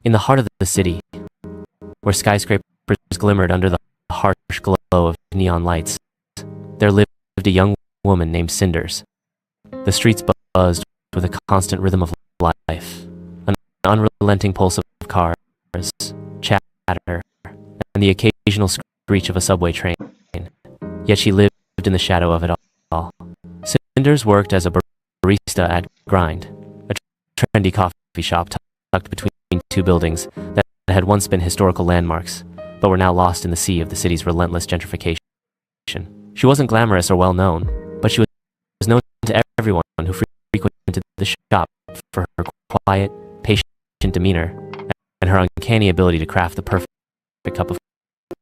In the heart of the city, where skyscrapers glimmered under the harsh glow of neon lights, there lived a young woman named Cinders. The streets buzzed with a constant rhythm of life, an unrelenting pulse of cars, chatter, and the occasional screech of a subway train. Yet she lived in the shadow of it all. Cinders worked as a barista at Grind, a trendy coffee shop tucked between two buildings that had once been historical landmarks, but were now lost in the sea of the city's relentless gentrification. She wasn't glamorous or well-known, but she was known to everyone who frequented the shop for her quiet, patient demeanor and her uncanny ability to craft the perfect cup of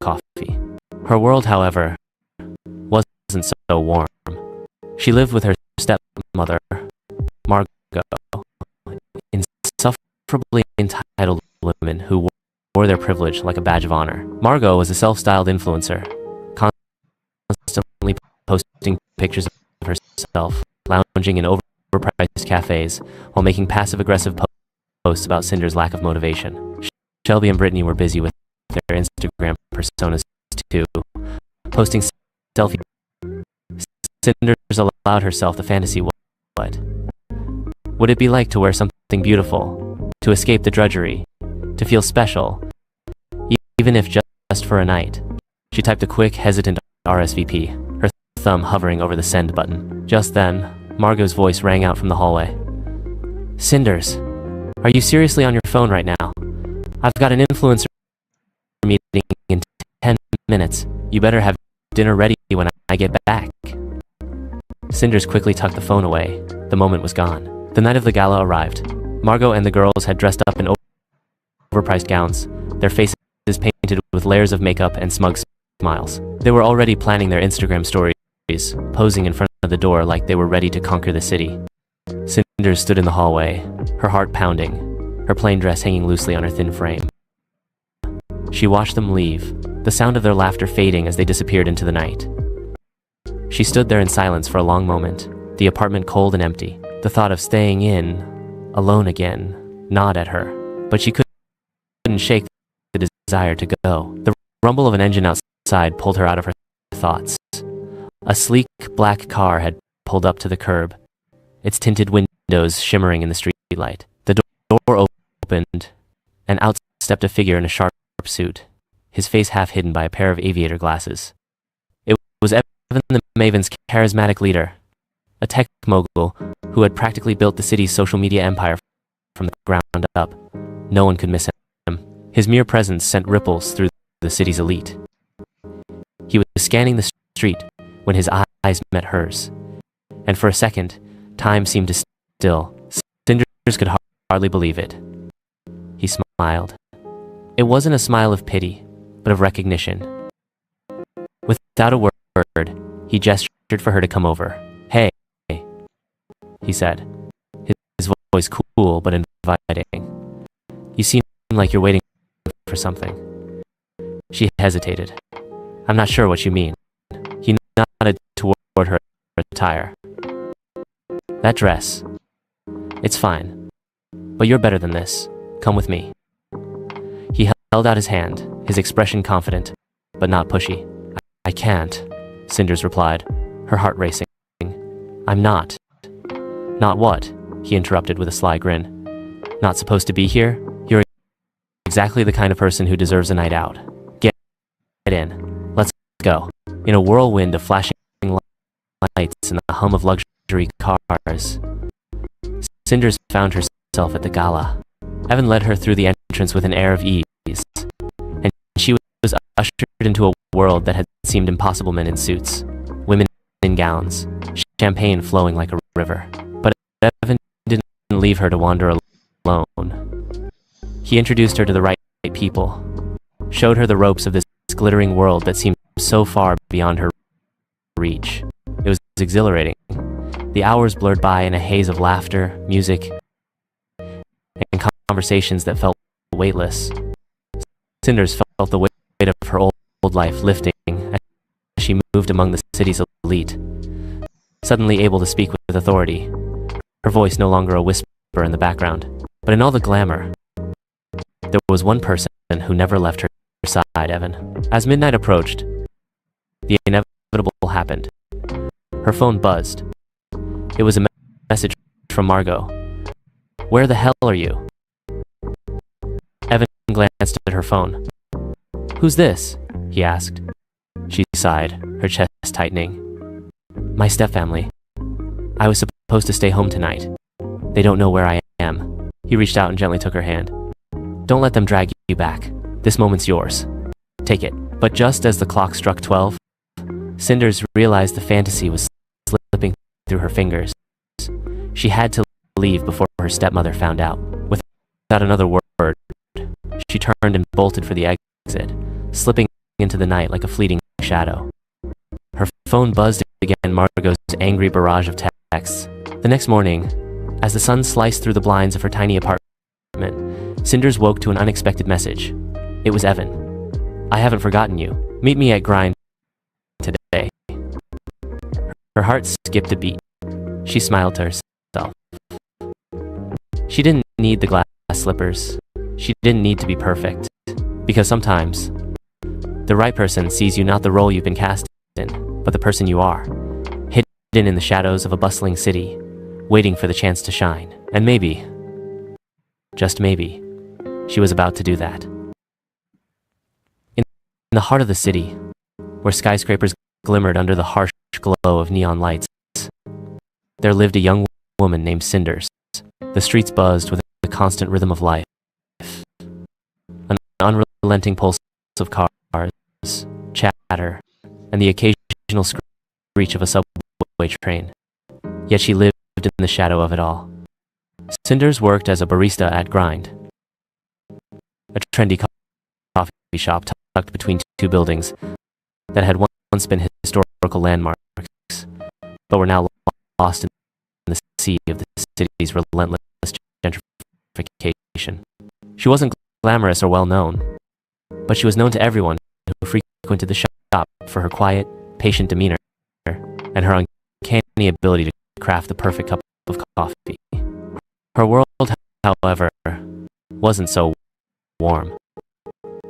coffee. Her world, however, wasn't so warm. She lived with her stepmother, Margot, insufferably entitled women who wore their privilege like a badge of honor. Margot was a self-styled influencer, constantly posting pictures of herself, lounging in overpriced cafes, while making passive-aggressive posts about Cinders' lack of motivation. Shelby and Brittany were busy with their Instagram personas too, posting selfies. Cinders allowed herself the fantasy. What would it be like to wear something beautiful, to escape the drudgery, to feel special, even if just for a night? She typed a quick, hesitant RSVP, her thumb hovering over the send button. Just then, Margot's voice rang out from the hallway. Cinders, are you seriously on your phone right now? I've got an influencer meeting in 10 minutes. You better have dinner ready when I get back. Cinders quickly tucked the phone away. The moment was gone. The night of the gala arrived. Margot and the girls had dressed up in overpriced gowns, their faces painted with layers of makeup and smug smiles. They were already planning their Instagram stories, posing in front of the door like they were ready to conquer the city. Cinders stood in the hallway, her heart pounding, her plain dress hanging loosely on her thin frame. She watched them leave, the sound of their laughter fading as they disappeared into the night. She stood there in silence for a long moment, the apartment cold and empty. The thought of staying in, alone again, gnawed at her, but she couldn't shake the desire to go. The rumble of an engine outside pulled her out of her thoughts. A sleek black car had pulled up to the curb, its tinted windows shimmering in the streetlight. The door opened, and out stepped a figure in a sharp suit, his face half hidden by a pair of aviator glasses. It was Evan the Maven's charismatic leader, a tech mogul who had practically built the city's social media empire from the ground up. No one could miss him. His mere presence sent ripples through the city's elite. He was scanning the street when his eyes met hers, and for a second, time seemed to still. Cinders could hardly believe it. He smiled. It wasn't a smile of pity, but of recognition. Without a word, he gestured for her to come over. Hey, he said, his voice cool but inviting. You seem like you're waiting for something. She hesitated. I'm not sure what you mean. He nodded toward her attire. That dress. It's fine. But you're better than this. Come with me. He held out his hand, his expression confident, but not pushy. I can't, Cinders replied, her heart racing. I'm not. Not what? He interrupted with a sly grin. Not supposed to be here? You're exactly the kind of person who deserves a night out. Get in. Let's go. In a whirlwind of flashing lights and the hum of luxury cars, Cinders found herself at the gala. Evan led her through the entrance with an air of ease, and she was ushered into a world that had seemed impossible. Men in suits, women in gowns, champagne flowing like a river. But Evan didn't leave her to wander alone. He introduced her to the right people, showed her the ropes of this glittering world that seemed so far beyond her reach. It was exhilarating. The hours blurred by in a haze of laughter, music, and conversations that felt weightless. Cinders felt the weight of her old life lifting as she moved among the city's elite, suddenly able to speak with authority, her voice no longer a whisper in the background. But in all the glamour, There was one person who never left her side, Evan. As midnight approached, the inevitable happened. Her phone buzzed. It was a message from Margot. "Where the hell are you?" Evan glanced at her phone. "Who's this?" he asked. She sighed, her chest tightening. "My stepfamily. I was supposed to stay home tonight. They don't know where I am." He reached out and gently took her hand. "Don't let them drag you back. This moment's yours. Take it." But just as the clock struck 12, Cinders realized the fantasy was slipping through her fingers. She had to leave before her stepmother found out. Without another word, she turned and bolted for the exit, slipping into the night like a fleeting shadow. Her phone buzzed again, Margot's angry barrage of texts. The next morning, as the sun sliced through the blinds of her tiny apartment, Cinders woke to an unexpected message. It was Evan. "I haven't forgotten you. Meet me at Grind today." Her heart skipped a beat. She smiled to herself. She didn't need the glass slippers. She didn't need to be perfect. Because sometimes, the right person sees you not the role you've been cast in, but the person you are, hidden in the shadows of a bustling city, waiting for the chance to shine. And maybe, just maybe, she was about to do that. In the heart of the city, where skyscrapers glimmered under the harsh glow of neon lights, there lived a young woman named Cinders. The streets buzzed with the constant rhythm of life, an unrelenting pulse of cars, chatter, and the occasional screech of a subway train. Yet she lived in the shadow of it all. Cinders worked as a barista at Grind, a trendy coffee shop tucked between two buildings that had once been historical landmarks, but were now lost in the sea of the city's relentless gentrification. She wasn't glamorous or well-known, but she was known to everyone who frequented the shop for her quiet, patient demeanor and her uncanny ability to craft the perfect cup of coffee. Her world, however, wasn't so warm.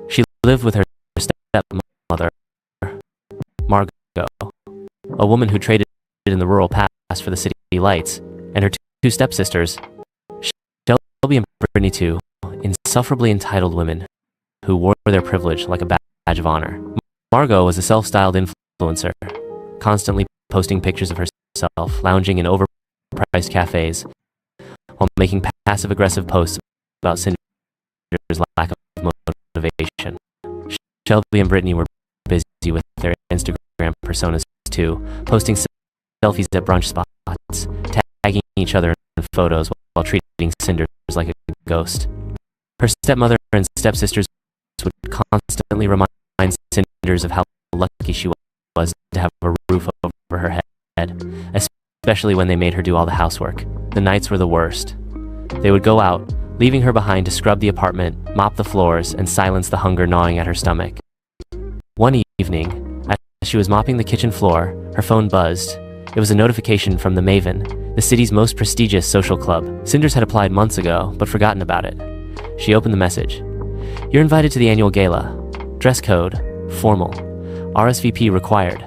She lived with her stepmother, Margot, a woman who traded in the rural past for the city lights, and her two stepsisters, Shelby and Brittany, two insufferably entitled women who wore their privilege like a badge of honor. Margot was a self-styled influencer, constantly posting pictures of herself lounging in overpriced cafes while making passive-aggressive posts about Cinders' lack of motivation. Shelby and Brittany were busy with their Instagram personas too, posting selfies at brunch spots, tagging each other in photos while treating Cinders like a ghost. Her stepmother and stepsisters would constantly remind Cinders of how lucky she was to have a roof over her head, especially when they made her do all the housework. The nights were the worst. They would go out, leaving her behind to scrub the apartment, mop the floors, and silence the hunger gnawing at her stomach. One evening, as she was mopping the kitchen floor, her phone buzzed. It was a notification from the Maven, the city's most prestigious social club. Cinders had applied months ago, but forgotten about it. She opened the message. "You're invited to the annual gala. Dress code, formal. RSVP required."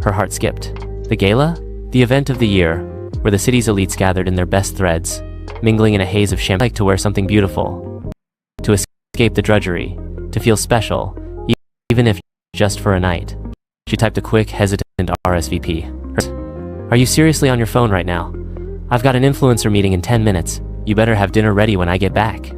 Her heart skipped. The gala? The event of the year, where the city's elites gathered in their best threads, mingling in a haze of champagne. To wear something beautiful, to escape the drudgery, to feel special, even if just for a night. She typed a quick, hesitant RSVP. "Are you seriously on your phone right now? I've got an influencer meeting in 10 minutes. You better have dinner ready when I get back."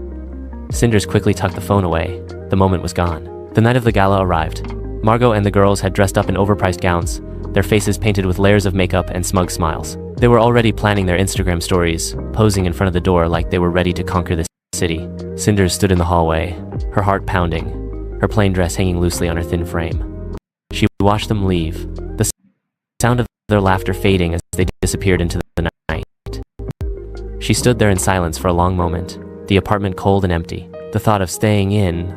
Cinders quickly tucked the phone away. The moment was gone. The night of the gala arrived. Margot and the girls had dressed up in overpriced gowns, their faces painted with layers of makeup and smug smiles. They were already planning their Instagram stories, posing in front of the door like they were ready to conquer the city. Cinders stood in the hallway, her heart pounding, her plain dress hanging loosely on her thin frame. She watched them leave, the sound of their laughter fading as they disappeared into the night. She stood there in silence for a long moment, the apartment cold and empty. The thought of staying in,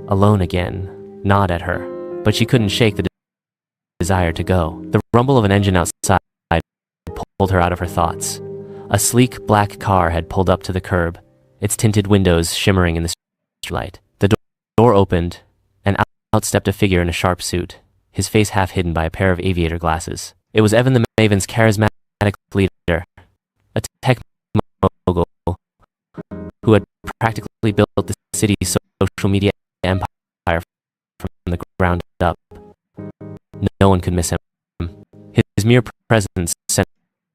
alone again, gnawed at her, but she couldn't shake the desire to go. The rumble of an engine outside pulled her out of her thoughts. A sleek black car had pulled up to the curb, its tinted windows shimmering in the light. The door opened, and out stepped a figure in a sharp suit, his face half hidden by a pair of aviator glasses. It was Evan the Maven's charismatic leader, a tech mogul who had practically built the city's social media empire from the ground up. No one could miss him. His mere presence sent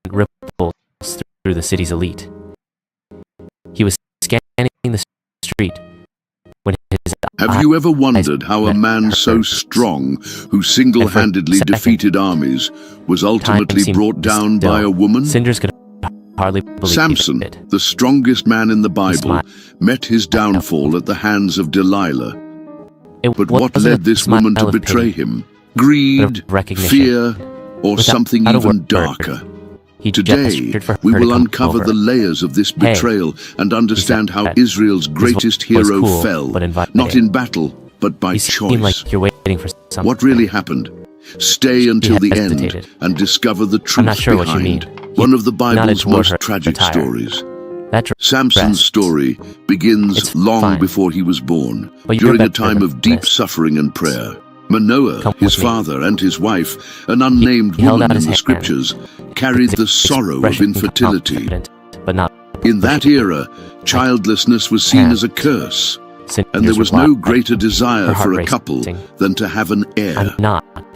ripples through the city's elite. He was scanning the street when his Have you ever wondered how a man so strong, who single-handedly defeated armies, was ultimately brought down by a woman? Cinders could hardly believe Samson, it. the strongest man in the Bible, met his downfall at the hands of Delilah. But what led this woman to betray him? Greed, fear, or something even darker? Today, we will uncover the layers of this betrayal and understand how Israel's greatest hero fell, not in battle, but by choice. What really happened? Stay until the end and discover the truth behind one of the Bible's most tragic stories. Samson's story begins long before he was born, during a time of deep suffering and prayer. Manoah, his father, and his wife, an unnamed woman in the scriptures, carried the sorrow of infertility. In that era, childlessness was seen as a curse, and there was no greater desire for a couple than to have an heir.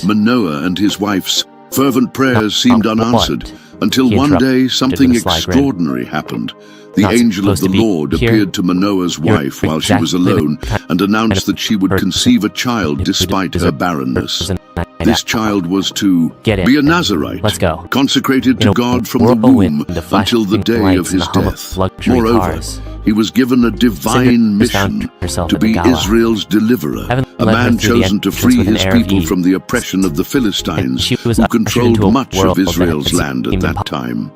Manoah and his wife's fervent prayers seemed unanswered, until one day something extraordinary happened. The angel of the Lord appeared to Manoah's wife while she was alone and announced that she would conceive a child despite her barrenness. This child was to be a Nazarite, consecrated to God from the womb until the day of his death. Moreover, he was given a divine mission to be Israel's deliverer, a man chosen to free his people from the oppression of the Philistines, who controlled much of Israel's land at that time.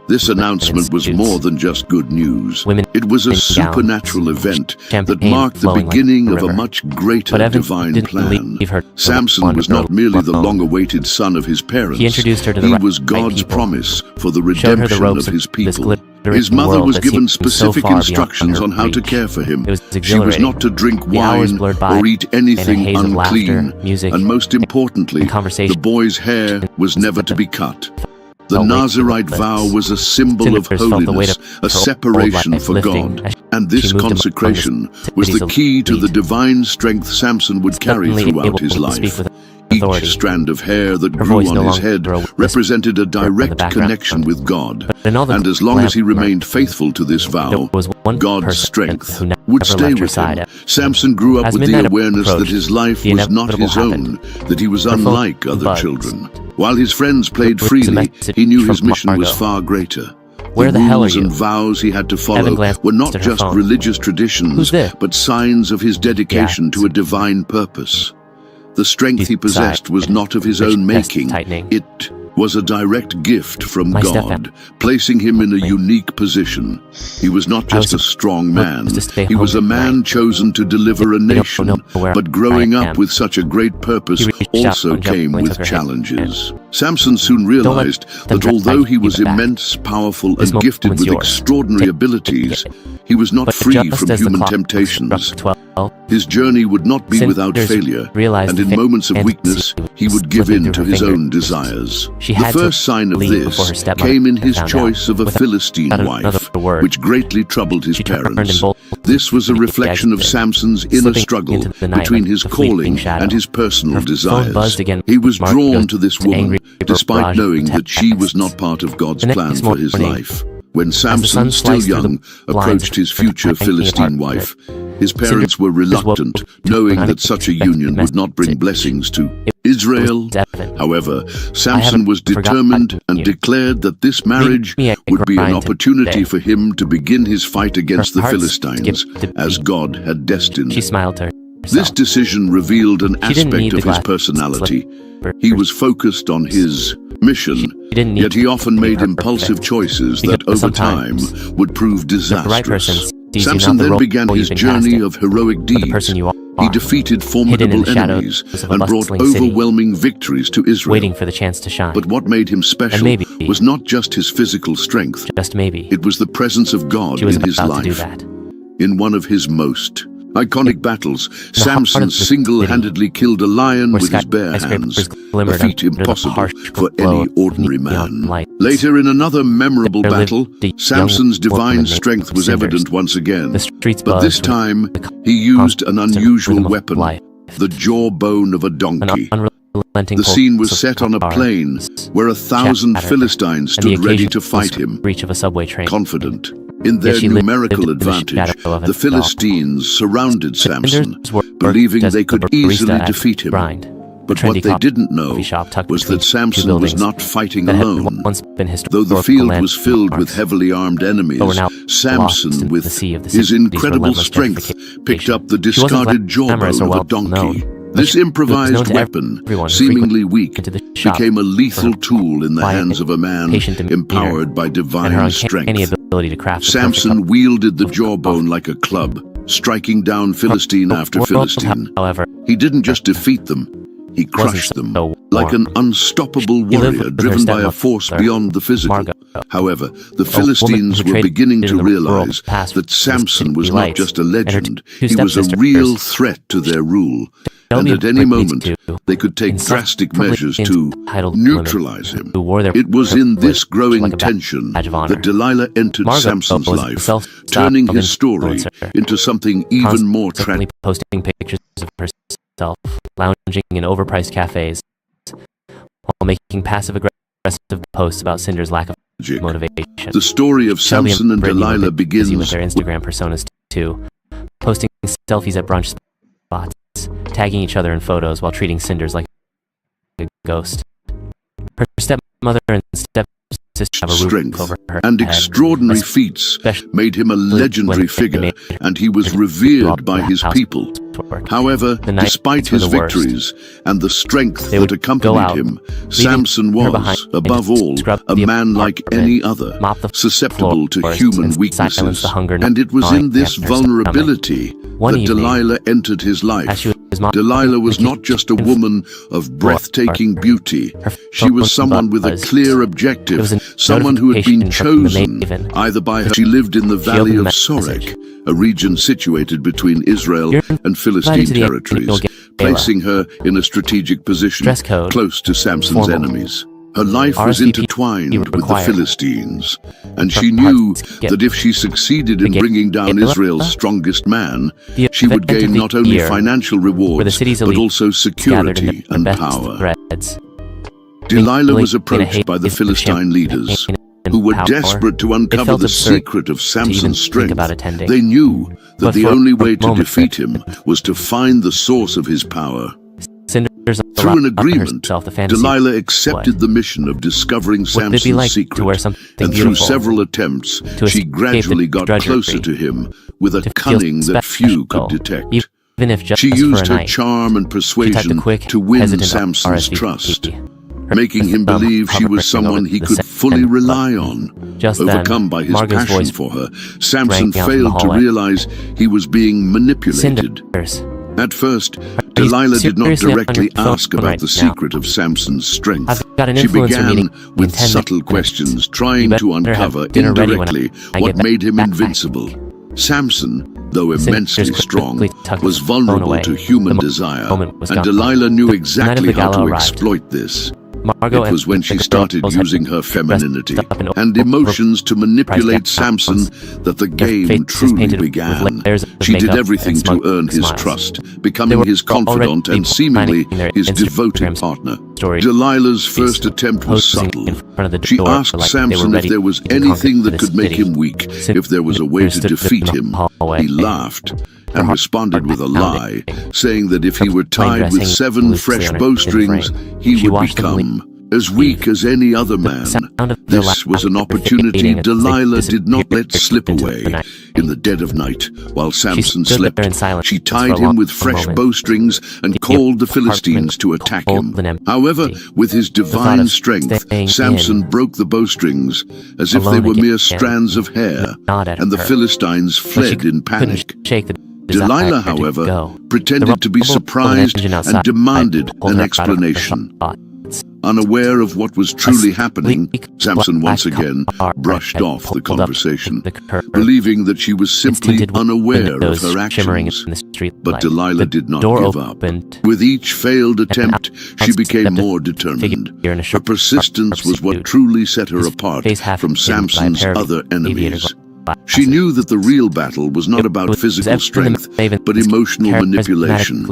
This announcement was more than just good news. It was a supernatural event that marked the beginning of a much greater divine plan. Samson was not merely the long-awaited son of his parents. He was God's promise for the redemption of his people. His mother was given specific instructions on how to care for him. She was not to drink wine or eat anything unclean, and most importantly, the boy's hair was never to be cut. The Nazirite vow was a symbol of holiness, a separation for God, and this consecration was the key to the divine strength Samson would carry throughout his life. Each strand of hair that grew on his head represented a direct connection with God, and as long as he remained faithful to this vow, God's strength would stay with him. Samson grew up with the awareness that his life was not his own, that he was unlike other children. While his friends played freely, he knew his mission was far greater. The rules and vows he had to follow were not just religious traditions, but signs of his dedication to a divine purpose. The strength he possessed was not of his own making. It was a direct gift from God, placing him in a unique position. He was not just a strong man, he was a man chosen to deliver a nation, but growing up with such a great purpose also came with challenges. Samson soon realized that although he was immense, powerful, and gifted with extraordinary abilities, he was not free from human temptations. His journey would not be without failure, and in moments of weakness, he would give in to his own desires. The first sign of this came in his choice of a Philistine wife, which greatly troubled his parents. This was a reflection of Samson's inner struggle between his calling and his personal desires. He was drawn to this woman, despite knowing that she was not part of God's plan for his life. When Samson, still young, approached his future Philistine wife, his parents were reluctant, knowing that such a union would not bring blessings to Israel. However, Samson was determined and declared that this marriage would be an opportunity for him to begin his fight against the Philistines, as God had destined. This decision revealed an aspect of his personality. He was focused on his mission, yet he often made impulsive choices that over time would prove disastrous. Samson then began his journey of heroic deeds. He defeated formidable enemies and brought overwhelming victories to Israel. But what made him special was not just his physical strength. It was the presence of God in his life. In one of his most Iconic battles, Samson single-handedly killed a lion with his bare hands, a feat impossible for any ordinary man. Later, in another memorable battle, Samson's divine strength was evident once again, but this time he used an unusual weapon, the jawbone of a donkey. The scene was set on a plain where 1,000 Philistines stood ready to fight him, confident. In their numerical advantage, the Philistines surrounded Samson, believing they could easily defeat him. But what they didn't know was that Samson was not fighting alone. Though the field was filled with heavily armed enemies, Samson, with his incredible strength, picked up the discarded jawbone of a donkey. This improvised weapon, seemingly weak, became a lethal tool in the hands of a man empowered by divine strength. Samson wielded the jawbone like a club, striking down Philistine after Philistine. He didn't just defeat them, he crushed them, like an unstoppable warrior driven by a force beyond the physical. However, the Philistines were beginning to realize that Samson was not just a legend, he was a real threat to their rule. And at any moment, they could take drastic measures to neutralize him. It was in this growing tension that Delilah entered Samson's life, turning his story into something even more tragic. Posting pictures of herself, lounging in overpriced cafes, while making passive-aggressive posts about Cinders' lack of motivation. The story of Samson and Delilah begins with their Instagram personas too, posting selfies at brunch spots, tagging each other in photos while treating Cinders like a ghost. Her stepmother and stepsister have a roof over her and head. Extraordinary feats made him a legendary figure, and he was revered by his people. However, despite his victories and the strength that accompanied him, Samson was, above all, a man like any other, susceptible to human weaknesses. And it was in this vulnerability that Delilah entered his life. Delilah was not just a woman of breathtaking beauty. She was someone with a clear objective, someone who had been chosen either by her. She lived in the valley of Sorek, a region situated between Israel and Philistine territories, placing her in a strategic position close to Samson's enemies. Her life was intertwined with the Philistines, and she knew that if she succeeded in bringing down Israel's strongest man, she would gain not only financial rewards, but also security and power. Delilah was approached by the Philistine leaders, who were desperate to uncover the secret of Samson's strength. They knew that the only way to defeat him was to find the source of his power. Through an agreement, Delilah accepted the mission of discovering Samson's secret, and through several attempts, she gradually got closer to him with a cunning that few could detect. She used her charm and persuasion to win Samson's trust, making him believe she was someone he could fully rely on. Overcome by his passion for her, Samson failed to realize he was being manipulated. At first, Delilah did not directly ask about the secret of Samson's strength. She began with subtle questions, trying to uncover indirectly what made him invincible. Samson, though immensely strong, was vulnerable to human desire, and Delilah knew exactly how to exploit this. It was when she started using her femininity and emotions to manipulate Samson that the game truly began. She did everything to earn his trust, becoming his confidant and seemingly his devoted partner. Delilah's first attempt was subtle. She asked Samson if there was anything that could make him weak, if there was a way to defeat him. He laughed and responded with a lie, saying that if he were tied with 7 fresh bowstrings, he would become as weak as any other man. This was an opportunity Delilah did not let slip away. In the dead of night, while Samson slept, she tied him with fresh bowstrings and called the Philistines to attack him. However, with his divine strength, Samson broke the bowstrings as if they were mere strands of hair, and the Philistines fled in panic. Delilah, however, pretended to be surprised and demanded an explanation. Unaware of what was truly happening, Samson once again brushed off the conversation, believing that she was simply unaware of her actions. But Delilah did not give up. With each failed attempt, she became more determined. Her persistence was what truly set her apart from Samson's other enemies. She knew that the real battle was not about physical strength, but emotional manipulation.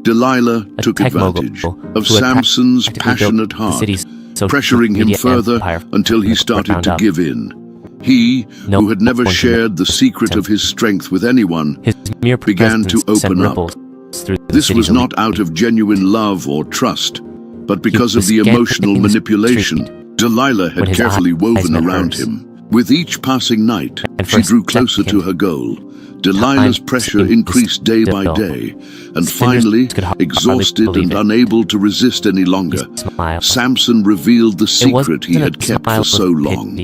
Delilah took advantage of Samson's passionate heart, pressuring him further until he started to give in. He, who had never shared the secret of his strength with anyone, began to open up. This was not out of genuine love or trust, but because of the emotional manipulation Delilah had carefully woven around him. With each passing night, she drew closer to her goal. Delilah's pressure increased day by day, and finally, exhausted and unable to resist any longer, Samson revealed the secret he had kept for so long.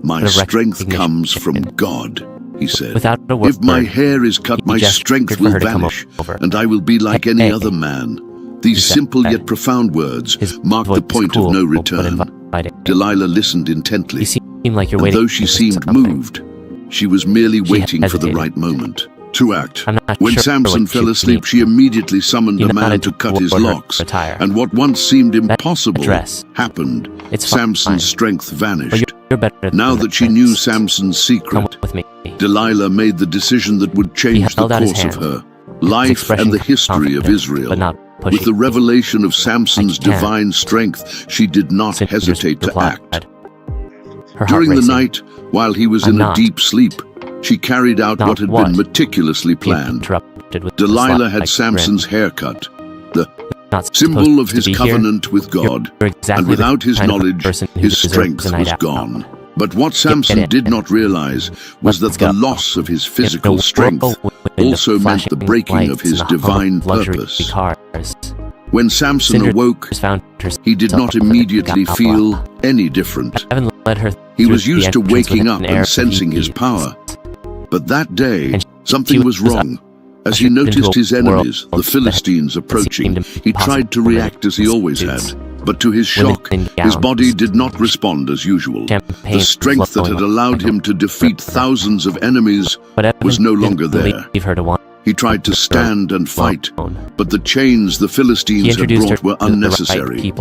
"My strength comes from God," he said. "If my hair is cut, my strength will vanish, and I will be like any other man." These simple yet profound words marked the point of no return. Delilah listened intently, and though she seemed moved, she was merely waiting for the right moment to act. When Samson fell asleep, she immediately summoned a man to cut his locks, and what once seemed impossible happened. Samson's strength vanished. Now that she knew Samson's secret, Delilah made the decision that would change the course of her life and the history of Israel. With the revelation of Samson's divine strength, she did not hesitate to act. During the night, while he was in a deep sleep, she carried out what had been meticulously planned. Delilah had Samson's hair cut, the symbol of his covenant with God, and without his knowledge, his strength was gone. But what Samson did not realize was that the loss of his physical strength also meant the breaking of his divine purpose. When Samson awoke, he did not immediately feel any different. He was used to waking up and sensing his power. But that day, something was wrong. As he noticed his enemies, the Philistines, approaching, he tried to react as he always had. But to his shock, his body did not respond as usual. The strength that had allowed him to defeat thousands of enemies was no longer there. He tried to stand and fight, but the chains the Philistines had brought were unnecessary.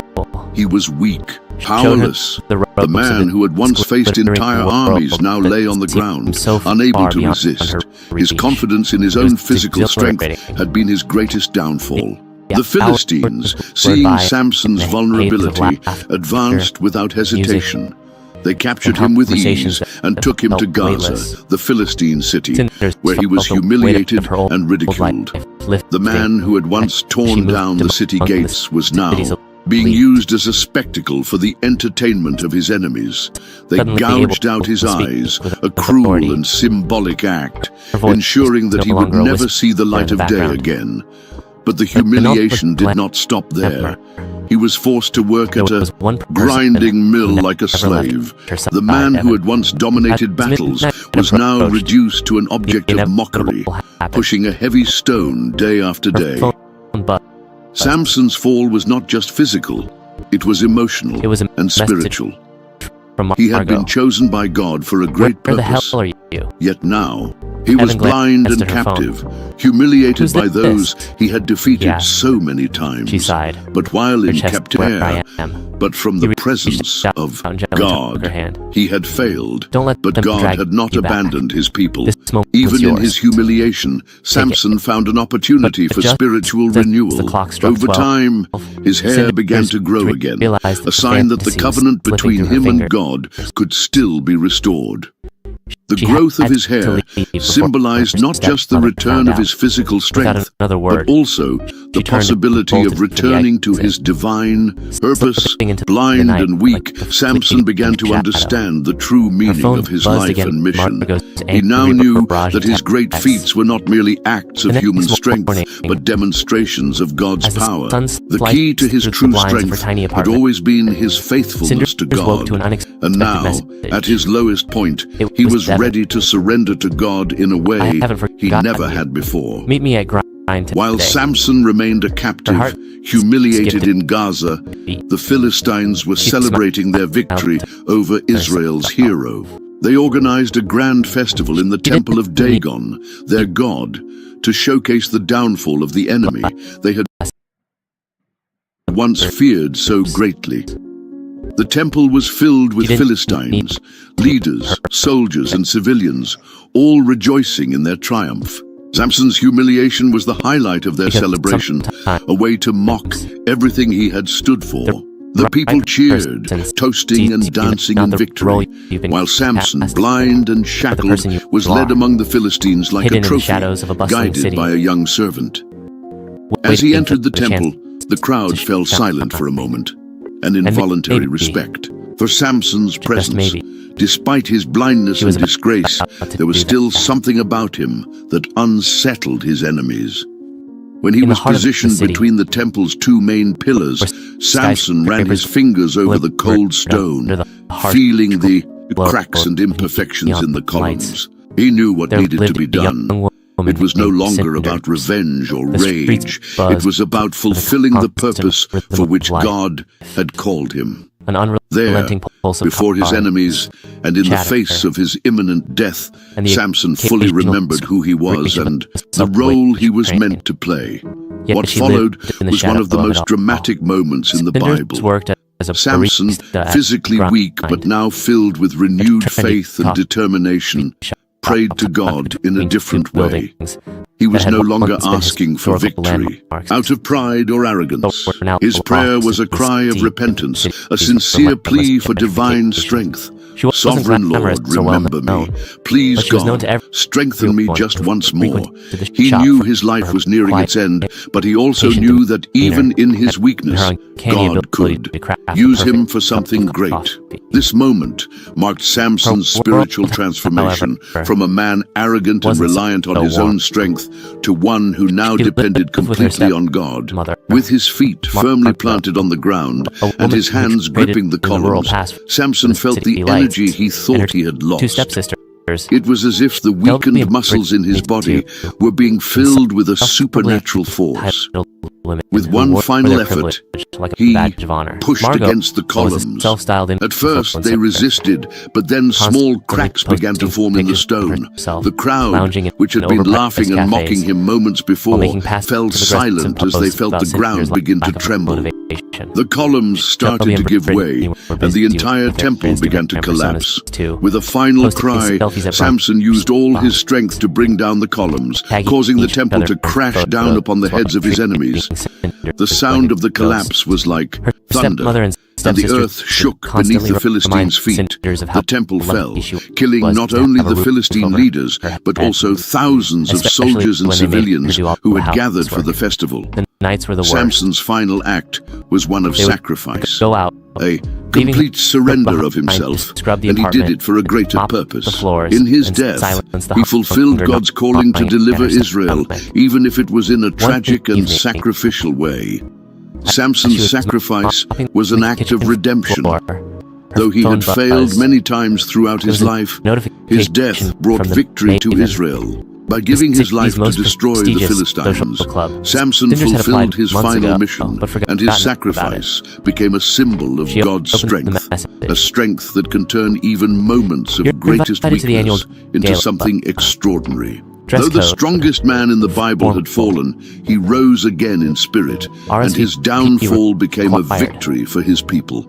He was weak, powerless. The man who had once faced entire armies now lay on the ground, unable to resist. His confidence in his own physical strength had been his greatest downfall. The Philistines, seeing Samson's vulnerability, advanced without hesitation. They captured him with ease and took him to Gaza, the Philistine city, where he was humiliated and ridiculed. The man who had once torn down the city gates was now being used as a spectacle for the entertainment of his enemies. They gouged out his eyes, a cruel and symbolic act, ensuring that he would never see the light of day again. But the humiliation did not stop there. He was forced to work at a grinding mill like a slave. The man who had once dominated battles was now reduced to an object of mockery, pushing a heavy stone day after day. Samson's fall was not just physical, it was emotional and spiritual. He had been chosen by God for a great purpose, yet now he was blind and captive, humiliated by those he had defeated so many times. But while in captivity, but from the presence of God, he had failed. But God had not abandoned his people. Even in his humiliation, Samson found an opportunity for spiritual renewal. Over time, his hair began to grow again, a sign that the covenant between him and God could still be restored. The growth of his hair symbolized not just the return of his physical strength, but also the possibility of returning to his divine purpose. Blind and weak, Samson began to understand the true meaning of his life and mission. He now knew that his great feats were not merely acts of human strength, but demonstrations of God's power. The key to his true strength had always been his faithfulness to God. And now, at his lowest point, he was ready to surrender to God in a way he never had before. Meet me at While Samson remained a captive, humiliated in Gaza, the Philistines were celebrating their victory over Israel's hero. They organized a grand festival in the temple of Dagon, their god, to showcase the downfall of the enemy they had once feared so greatly. The temple was filled with Philistines, leaders, soldiers, and civilians, all rejoicing in their triumph. Samson's humiliation was the highlight of their celebration, a way to mock everything he had stood for. The people cheered, toasting and dancing in victory, while Samson, blind and shackled, was led among the Philistines like a trophy, guided by a young servant. As he entered the temple, the crowd fell silent for a moment, an involuntary respect for Samson's presence. Despite his blindness and disgrace, there was still something about him that unsettled his enemies. When he was positioned between the temple's two main pillars, Samson ran his fingers over the cold stone, feeling the cracks and imperfections in the columns. He knew what needed to be done. It was no longer about revenge or rage. It was about fulfilling the purpose for which God had called him. There, before his enemies, and in the face of his imminent death, Samson fully remembered who he was and the role he was meant to play. What followed was one of the most dramatic moments in the Bible. Samson, physically weak but now filled with renewed faith and determination, prayed to God in a different way. He was no longer asking for victory out of pride or arrogance. His prayer was a cry of repentance, a sincere plea for divine strength. Sovereign Lord, remember me. Please, God, strengthen me just once more. He knew his life was nearing its end, but he also knew that even in his weakness, God could use him for something great. This moment marked Samson's spiritual transformation from a man arrogant and reliant on his own strength to one who now depended completely on God. With his feet firmly planted on the ground and his hands gripping the columns, Samson felt the energy he thought he had lost. It was as if the weakened muscles in his body were being filled with a supernatural force. With one final effort, he pushed against the columns. At first, they resisted, but then small cracks began to form in the stone. The crowd, which had been laughing and mocking him moments before, fell silent as they felt the ground begin to tremble. The columns started to give way, and the entire temple began to collapse. With a final cry, Samson used all his strength to bring down the columns, causing the temple to crash down upon the heads of his enemies. The sound of the collapse was like thunder, and the earth shook beneath the Philistines' feet. The temple fell, killing not only the Philistine leaders, but also thousands of soldiers and civilians who had gathered for the festival. Samson's final act was one of sacrifice, a complete surrender of himself, and he did it for a greater purpose. In his death, he fulfilled God's calling to deliver Israel, even if it was in a tragic and sacrificial way. Samson's sacrifice was an act of redemption. Though he had failed many times throughout his life, his death brought victory to Israel. By giving his life to destroy the Philistines, Samson fulfilled his final mission, and his sacrifice became a symbol of God's strength, a strength that can turn even moments of greatest weakness into something extraordinary. Though the strongest man in the Bible had fallen, he rose again in spirit, and his downfall became a victory for his people.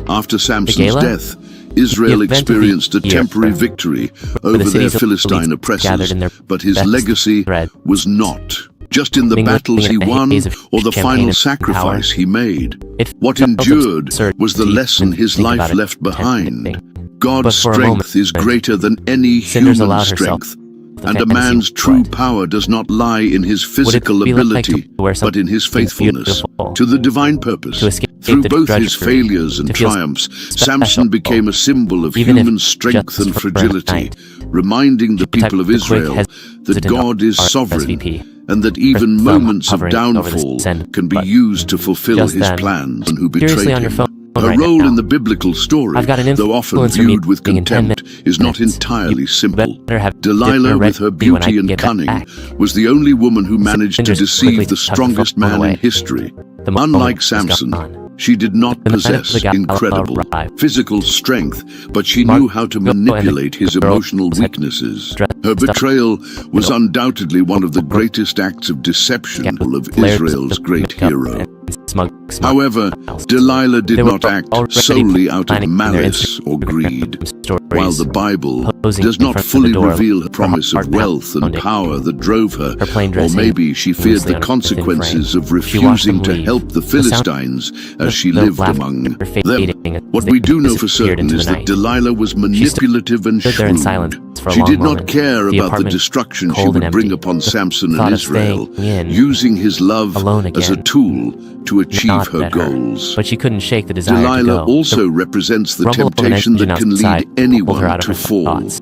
After Samson's death, Israel experienced a temporary victory over their Philistine oppressors, but his legacy was not just in the battles he won or the final sacrifice he made. What endured was the lesson his life left behind. God's strength is greater than any human strength, and a man's true power does not lie in his physical ability, but in his faithfulness to the divine purpose. Through both his failures and triumphs, Samson became a symbol of human strength and fragility, reminding the people of Israel that God is sovereign, and that even moments of downfall can be used to fulfill his plans and who betray him. Her right role now. in the biblical story, I've got an though often influencer viewed with meeting in 10 contempt, is not minutes. entirely You simple. better have Delilah, dinner with her ready when I beauty and get cunning, back. was the only woman who managed to Cinders deceive quickly the tucked the strongest phone man away. in history. The moment Unlike was Samson, gone. she did not The night of possess the gala incredible arrived. physical strength, but she Margot knew how to and the manipulate his girl emotional had weaknesses. dressed Her up betrayal was in undoubtedly one of the greatest acts of deception of layers Israel's of great makeup hero. and smug However, smiles. Delilah did They were not act already solely out of planning their malice or Instagram greed. stories, While the Bible posing does in not front of fully the door reveal her for promise of heart wealth and pounding. power that drove her, Her plain or dressing maybe she feared loosely the on a thin consequences frame. of She watched refusing them to leave. help the The sound Philistines as she the lived laughter among them. fading as What they we do know for disappeared certain into is the that night. Delilah was manipulative and stood there in shrewd. silence for a She long did not moment. care The about the apartment destruction she cold and would bring empty. upon The Samson thought and of Israel, staying in, using his love alone as a again, tool to achieve gnawed her at her. goals. But she couldn't shake the desire Delilah to go. also The represents the rumble of an temptation that engine can lead outside pulled her anyone out of to her fall. thoughts.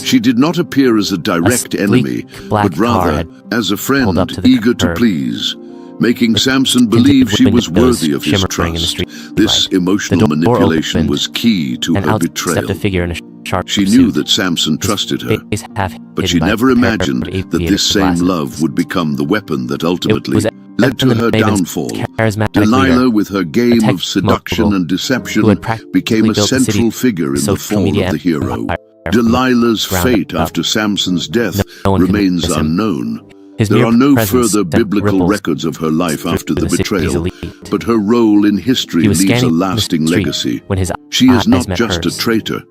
She did not appear as a direct sleek enemy, black but car rather had as a pulled friend up to the eager to curb. please, making Samson Tinted believe she was windows worthy of his shimmering in the trust. street This light. emotional The door manipulation opened, was key to and her out stepped betrayal. a figure in a sharp She knew suit, that Samson his trusted her, face half but she hidden by never a pair of imagined that aviator this same glasses. love would become the weapon that It ultimately was led to Evan her Maven's downfall. charismatic Delilah, leader, with her game tech of seduction mogul and deception, who had practically became a built the central city's figure in the social fall media of the hero. empire from the Delilah's ground fate up. after Samson's death No one could remains miss him. unknown. His There mere are no presence further sent biblical ripples records of her life after the through city's betrayal, elite. but her role in history He was leaves a scanning the lasting street legacy. when his She is eyes not met just a hers. traitor.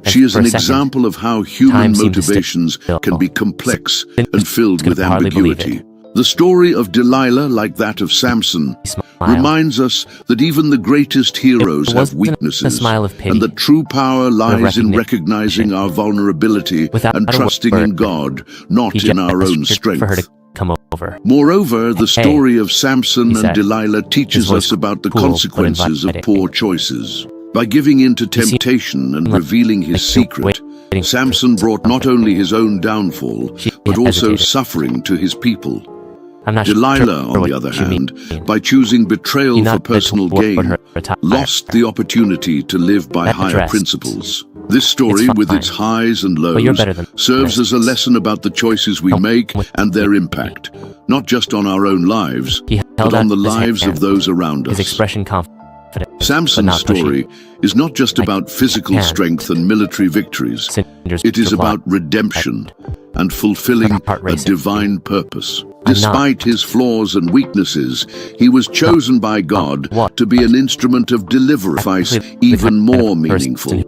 And She is for an a second, example of how human time seemed to motivations still. can be complex Cinders and filled with could hardly believe ambiguity. it. The story of Delilah, like that of Samson, He smiled. reminds us that even the greatest heroes It have wasn't weaknesses, a smile of pity, and that true power lies in recognition. recognizing our vulnerability Without and a trusting in word, God, not He in our own gestured for her strength. to come over. Moreover, the Hey, story of Samson he and said, Delilah teaches his voice us about the cool but consequences of inviting. poor choices. By giving in to He seemed temptation and like revealing his he was secret, waiting for Samson brought not something. only his own downfall, She but also hesitated. suffering to his people. I'm not Delilah, sure on what the other you hand, mean. by choosing betrayal He for nodded personal toward gain, her attire. lost the opportunity to live by That higher dress. principles. This story, It's with fine, its highs and but you're lows, better than serves the as a rest. lesson about the choices we Come make with and their me. impact, not just on our own lives, He but held on out the his lives hand, of those around his us. expression confident, but Samson's not pushy. story is not just I about physical can't. strength and military victories. Cinders It is replied. about redemption and fulfilling Her heart a racing. divine purpose. I'm Despite his flaws and weaknesses, he was chosen by God What? to be an instrument of deliverance, even more meaningful.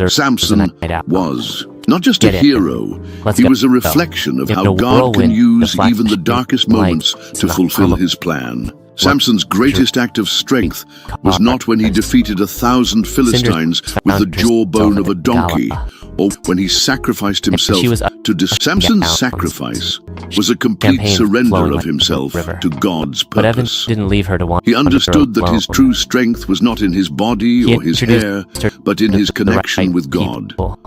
Samson was not just a Get it. hero, Let's he go. was a reflection of In how the God can whirlwind, use the flash even the of darkest light, moments to not fulfill come his plan. Samson's greatest act of strength was not when he defeated 1,000 Philistines with the jawbone of a donkey, or when he sacrificed himself to Samson's sacrifice was a complete surrender of himself to God's But Evan purpose. didn't leave her to wander. He understood that alone. his true strength was not in his body He or his introduced hair, her but in to his the connection right with God. people.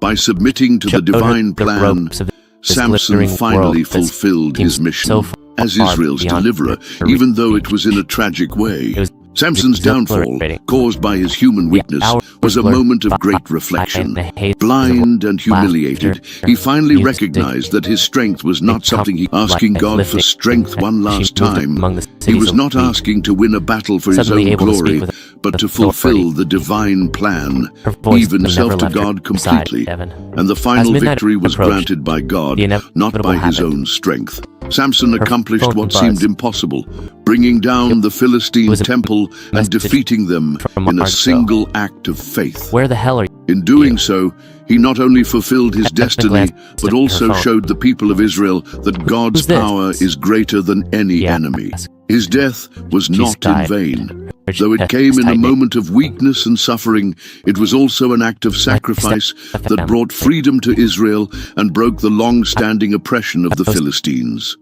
By submitting to the Showed her divine the plan, ropes of this Samson glittering finally world that fulfilled seems his mission so far as Israel's beyond deliverer, her even though reach. it was in a tragic way. It was Samson's downfall, exhilarating. caused by his human weakness, hours was a blurred moment of by great reflection. the haze of Blind and humiliated, laughter, he finally music, recognized that his strength was not something he asking like God for lifting, strength one she last moved time. among the He was cities not elite, asking to win a battle for his suddenly own able to speak glory, with but to authority. fulfill the divine plan. Her voice He gave himself never to left her God side, completely, Evan. and the final As midnight victory was approached, granted by God, the not inevitable by his happened. own strength. Samson accomplished phone what buzzed. seemed impossible, bringing down the Philistine was a temple and message defeating them from in a Margot. single act of faith. Where the hell are you? In doing so, he not only fulfilled his destiny, glanced but at her also phone. showed the people of Israel that God's Who's this? power is greater than any Yeah. enemy. His death was She not in sighed. vain. Her Though it chest came in a tightening. moment of weakness and suffering, it was also an act of sacrifice that brought freedom to Israel and broke the long-standing oppression of the Philistines.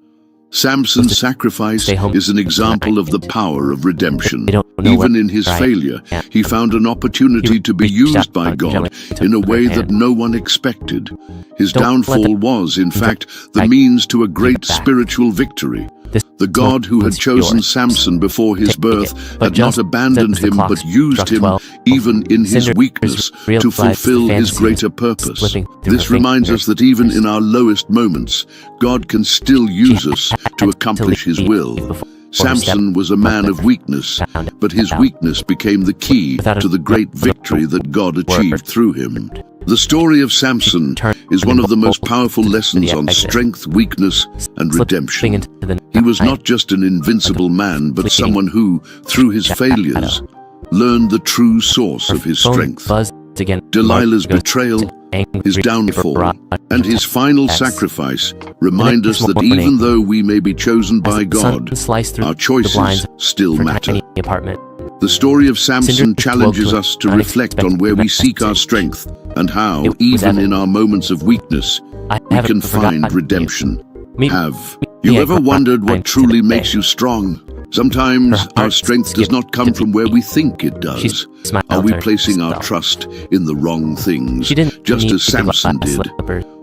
Samson's sacrifice Stay home is an example of the tonight. power of redemption. They don't Even in his failure, he found an opportunity to be used by God in a way that no one expected. His downfall was, in fact, the means to a great spiritual victory. The God who had chosen Samson before his birth had not abandoned him but used him, even in his weakness, to fulfill his greater purpose. This reminds us that even in our lowest moments, God can still use us to accomplish his will. Samson was a man of weakness, but his weakness became the key to the great victory that God achieved through him. The story of Samson is one of the most powerful lessons on strength, weakness, and redemption. He was not just an invincible man, but someone who, through his failures, learned the true source of his strength. Delilah's betrayal, his downfall, and his final sacrifice remind us that even though we may be chosen by God, our choices still matter. The story of Samson challenges us to reflect on where we seek our strength and how, even in our moments of weakness, we can find redemption. Have you ever wondered what truly makes you strong? Sometimes our strength does not come from where we think it does. Are we placing our trust in the wrong things, just as Samson did?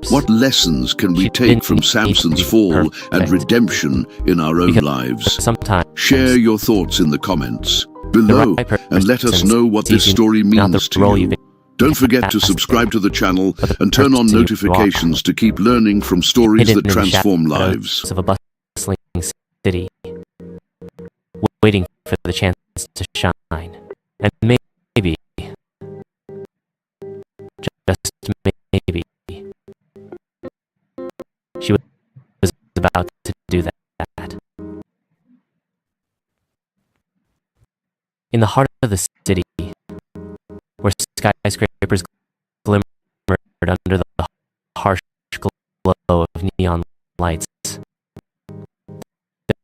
What lessons can we take from Samson's fall and redemption in our own lives? Share your thoughts in the comments below and let us know what this story means to you. Don't forget to subscribe to the channel and turn on notifications to keep learning from stories that transform lives. Of a bustling city, waiting for the chance to shine, and maybe, just maybe, she was about to do that. In the heart of the city, where skyscrapers glimmered under the harsh glow of neon lights,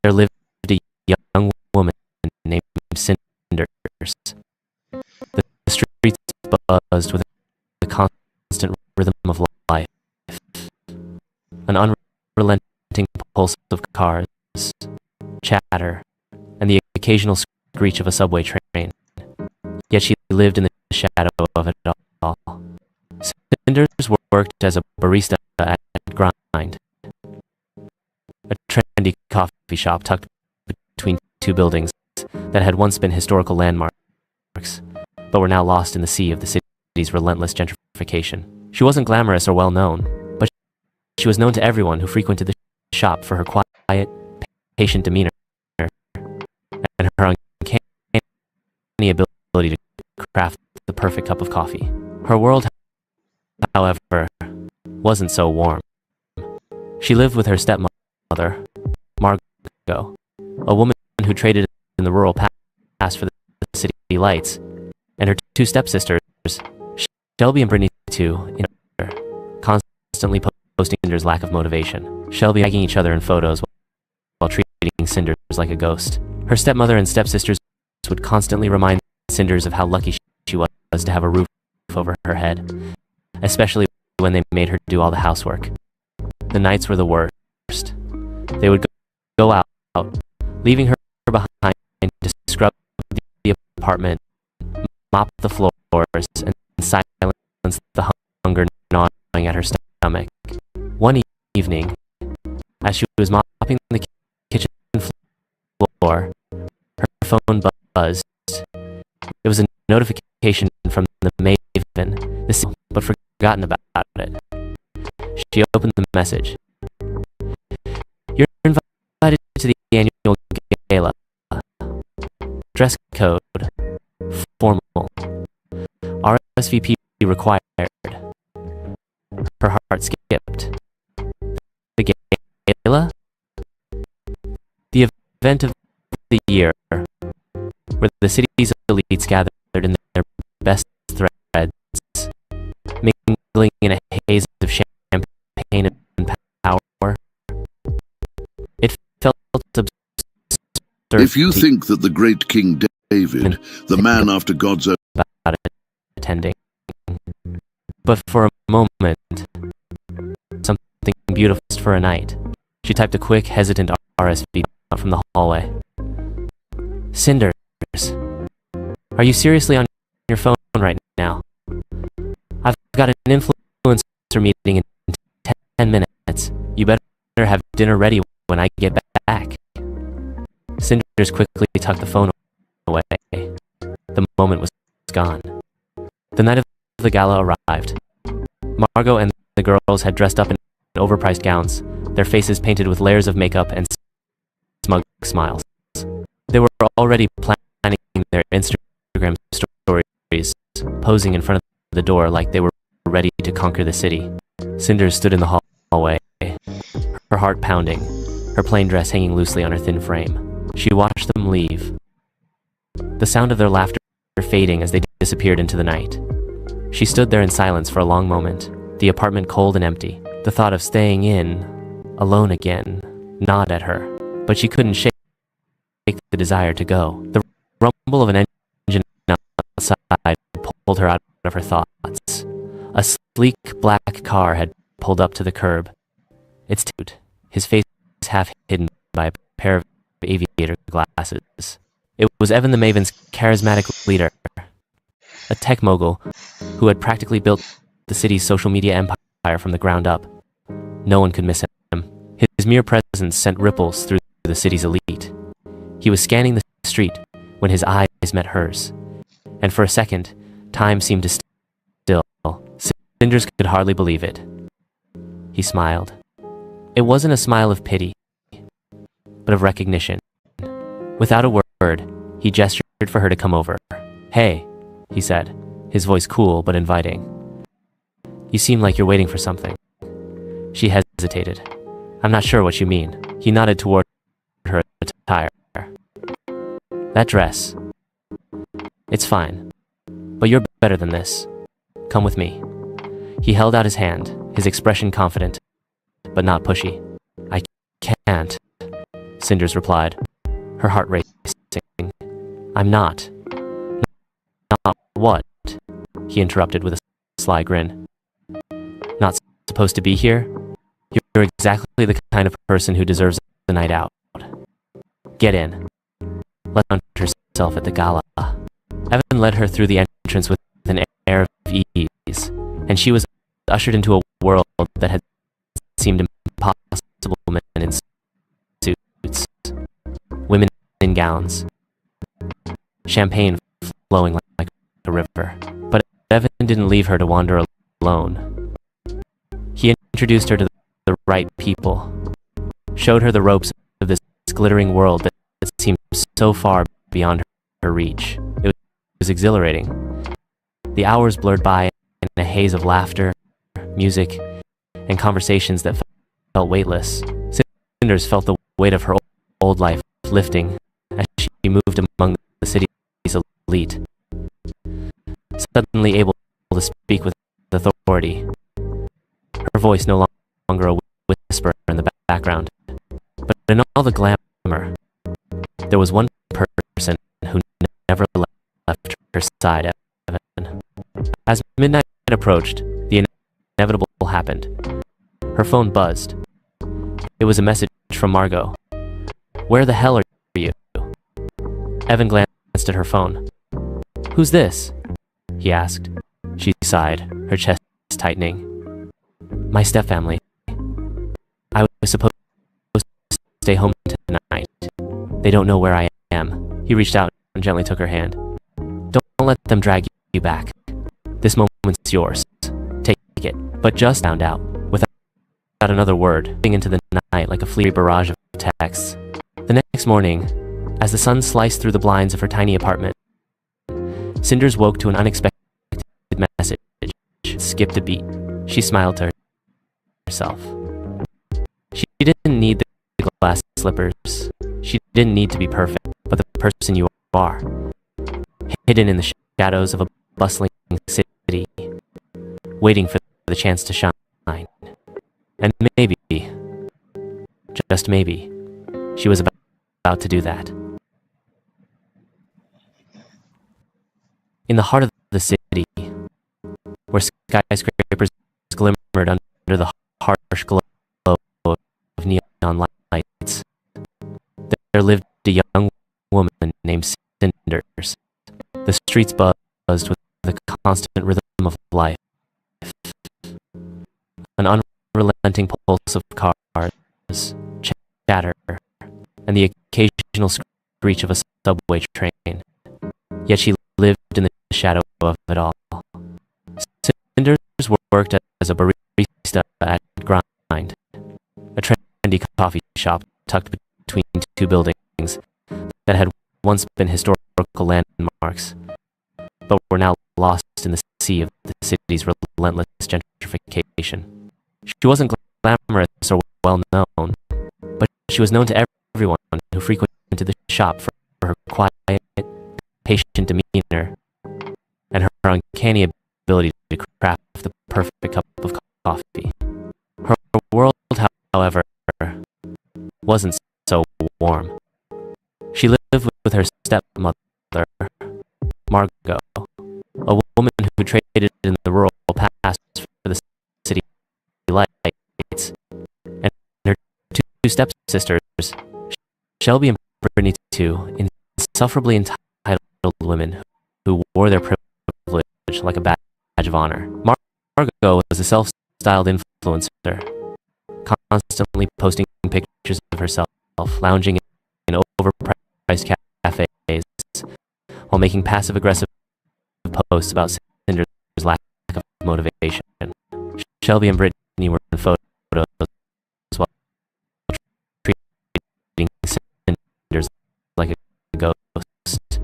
there lived a young woman named Cinders. The streets buzzed with the constant rhythm of life, an unrelenting pulse of cars, chatter, and the occasional screech of a subway train. Yet she lived in the shadow of it all. Cinders worked as a barista at Grind, a trendy coffee shop tucked between two buildings that had once been historical landmarks, but were now lost in the sea of the city's relentless gentrification. She wasn't glamorous or well-known, but she was known to everyone who frequented the shop for her quiet, patient demeanor and her uncanny ability to craft the perfect cup of coffee. Her world, however, wasn't so warm. She lived with her stepmother, Margot, a woman who traded in the rural past for the city lights, and her two stepsisters, Shelby and Brittany, too, constantly posting Cinders' lack of motivation. Shelby tagging each other in photos while treating Cinders like a ghost. Her stepmother and stepsisters would constantly remind Cinders of how lucky she was to have a roof over her head, especially when they made her do all the housework. The nights were the worst. They would go out, leaving her behind to scrub the apartment, mop the floors, and silence the hunger gnawing at her stomach. One evening, as she was mopping the kitchen floor, her phone buzzed. It was a notification from the Maven, but forgotten about it. She opened the message. You're invited to the annual gala. Dress code formal. RSVP required. Her heart skipped. The gala? The event of the year, where the city's elites gathered in their best threads, mingling in a haze of champagne and power. It felt absurd. If you think that the great King David, the man after God's own, about attending, but for a moment, something beautiful for a night. She typed a quick, hesitant RSVP from the hallway. Cinders, Are you seriously on your phone right now? I've got an influencer meeting in 10 minutes. You better have dinner ready when I get back. Cinders quickly tucked the phone away. The moment was gone. The night of the gala arrived. Margot and the girls had dressed up in overpriced gowns, their faces painted with layers of makeup and smug smiles. They were already planning their Instagram stories, posing in front of the door like they were ready to conquer the city. Cinders stood in the hallway, her heart pounding, her plain dress hanging loosely on her thin frame. She watched them leave, the sound of their laughter fading as they disappeared into the night. She stood there in silence for a long moment, the apartment cold and empty. The thought of staying in, alone again, gnawed at her, but she couldn't shake the desire to go. The rumble of an engine outside pulled her out of her thoughts. A sleek black car had pulled up to the curb. Its dude, his face half hidden by a pair of aviator glasses. It was Evan the Maven's charismatic leader, a tech mogul who had practically built the city's social media empire from the ground up. No one could miss him. His mere presence sent ripples through the city's elite. He was scanning the street when his eyes met hers, and for a second, time seemed to still. Cinders could hardly believe it. He smiled. It wasn't a smile of pity, but of recognition. Without a word, he gestured for her to come over. "Hey," he said, his voice cool but inviting. "You seem like you're waiting for something." She hesitated. "I'm not sure what you mean." He nodded toward her attire. "That dress. It's fine, but you're better than this. Come with me." He held out his hand, his expression confident, but not pushy. "I can't," Cinders replied, her heart racing. "I'm not." "Not what?" he interrupted with a sly grin. "Not supposed to be here? You're exactly the kind of person who deserves a night out. Get in." Let herself at the gala. Evan led her through the entrance with an air of ease, and she was ushered into a world that had seemed impossible. Men in suits, women in gowns, champagne flowing like a river. But Evan didn't leave her to wander alone. He introduced her to the right people, showed her the ropes of this glittering world that seemed so far beyond her reach. It was exhilarating. The hours blurred by in a haze of laughter, music, and conversations that felt weightless. Cinders felt the weight of her old life lifting as she moved among the city's elite, suddenly able to speak with authority. Her voice no longer a whisper in the background, but in all the glamour, there was one person who never left her side, Evan. As midnight approached, the inevitable happened. Her phone buzzed. It was a message from Margot. "Where the hell are you?" Evan glanced at her phone. "Who's this?" he asked. She sighed, her chest tightening. "My stepfamily. I was supposed to stay home tonight. They don't know where I am." He reached out and gently took her hand. Don't let them drag you back. This moment's yours. Take it." But just found out, without another word, into the night like a fleeting barrage of texts. The next morning, as the sun sliced through the blinds of her tiny apartment, Cinders woke to an unexpected message. Skipped a beat. She smiled to herself. She didn't need the glass slippers. She didn't need to be perfect, but the person you are, hidden in the shadows of a bustling city, waiting for the chance to shine. And maybe, just maybe, she was about to do that. In the heart of the city, where skyscrapers glimmered under the harsh glow of neon lights, there lived a young woman named Cinders. The streets buzzed with the constant rhythm of life, an unrelenting pulse of cars, chatter, and the occasional screech of a subway train. Yet she lived in the shadow of it all. Cinders worked as a barista at Grind, a trendy coffee shop tucked between two buildings that had once been historical landmarks, but were now lost in the sea of the city's relentless gentrification. She wasn't glamorous or well-known, but she was known to everyone who frequented the shop for her quiet, patient demeanor and her uncanny ability to craft the perfect cup of coffee. Her world, however, wasn't so warm. She lived with her stepmother, Margot, a woman who traded in the rural past for the city lights, and her two stepsisters, Shelby and Brittany, two insufferably entitled women who wore their privilege like a badge of honor. Margot was a self-styled influencer, constantly posting pictures of herself lounging in overpriced cafes while making passive-aggressive posts about Cinders' lack of motivation. Shelby and Brittany were in photos while treating Cinders like a ghost.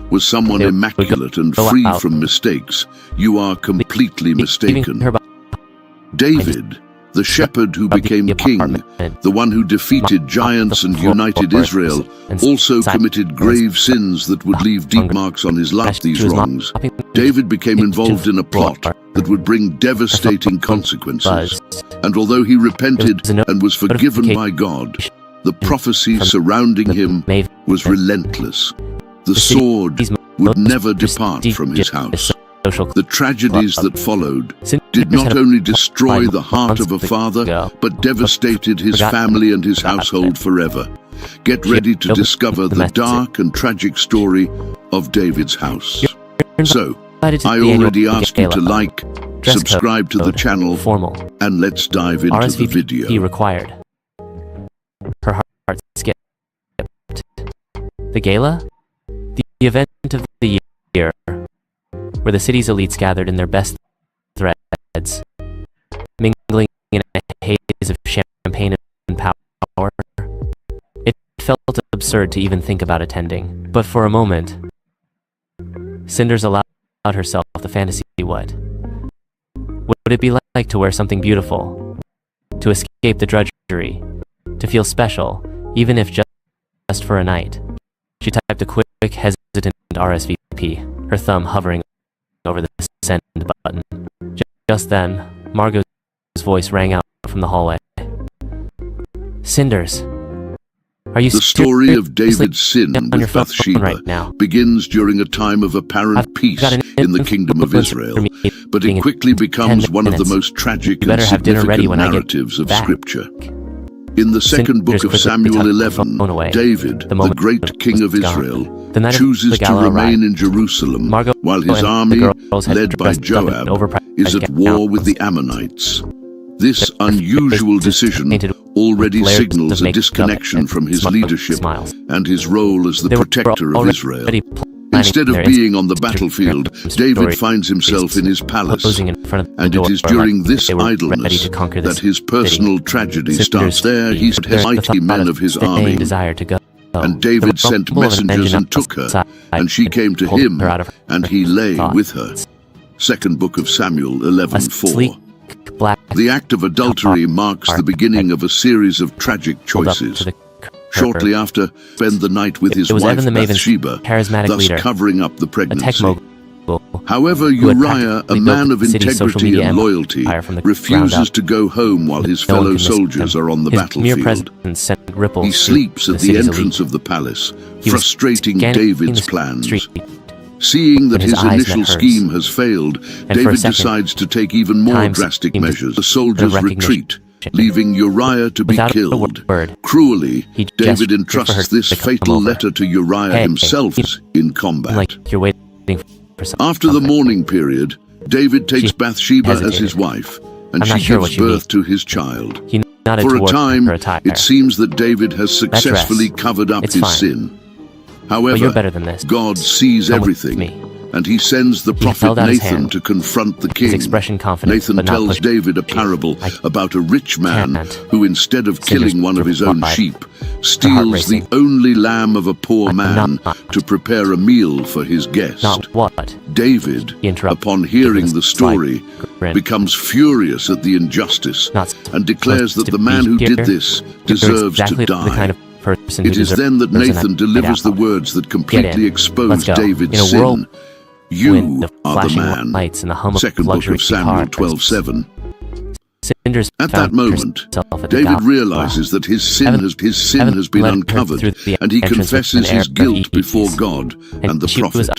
Was someone immaculate and free from mistakes, you are completely mistaken. David, the shepherd who became king, the one who defeated giants and united Israel, also committed grave sins that would leave deep marks on his life. These wrongs. David became involved in a plot that would bring devastating consequences. And although he repented and was forgiven by God, the prophecy surrounding him was relentless. The sword would never depart from his house. The tragedies that followed did not only destroy the heart of a father, but devastated his family and his household forever. Get ready to discover the dark and tragic story of David's house. So, I already asked you to like, subscribe to the channel, and let's dive into the video. RSVP required. Her heart skipped. The gala? The event of the year, where the city's elites gathered in their best threads, mingling in a haze of champagne and power. It felt absurd to even think about attending, but for a moment, Cinders allowed herself the fantasy. What would it be like to wear something beautiful, to escape the drudgery, to feel special, even if just for a night? She typed a quick, hesitant RSVP, her thumb hovering over the send button. Just then, Margot's voice rang out from the hallway. Cinders, are you The story of David's sin with Bathsheba begins during a time of apparent peace in the kingdom of Israel, but it quickly becomes one of the most tragic and significant narratives of Scripture. In the second book of Samuel 11, David, the great king of Israel, chooses to remain in Jerusalem while his army, led by Joab, is at war with the Ammonites. This unusual decision already signals a disconnection from his leadership and his role as the protector of Israel. Instead of being on the battlefield, David finds himself in his palace, and it is during this idleness that his personal tragedy starts. There he had mighty men of his army, and David sent messengers and took her, and she came to him, and he lay with her. Second book of Samuel 11:4. The act of adultery marks the beginning of a series of tragic choices. Shortly after, spend the night with his wife Bathsheba, thus covering up the pregnancy. However, Uriah, a man of integrity and loyalty, refuses to go home while his fellow soldiers are on the battlefield. He sleeps at the entrance of the palace, frustrating David's plans. Seeing that his initial scheme has failed, David decides to take even more drastic measures. The soldiers retreat, leaving Uriah to be killed. Cruelly, David entrusts this fatal letter to Uriah himself in combat. for something. After the mourning period, David takes Bathsheba as his wife, and she gives birth to his child. For a time, it seems that David has successfully covered up his sin. However, God sees everything, and he sends the prophet Nathan to confront the king. Nathan tells David a parable about a rich man who, instead of killing one of his own sheep, steals the only lamb of a poor man to prepare a meal for his guest. David, upon hearing the story, becomes furious at the injustice and declares that the man who did this deserves to die. It is then that Nathan delivers the words that completely expose David's sin. You are the man. Second book of Samuel 12:7. At that moment, David realizes that his sin has been uncovered, and he confesses his guilt before God and the prophet.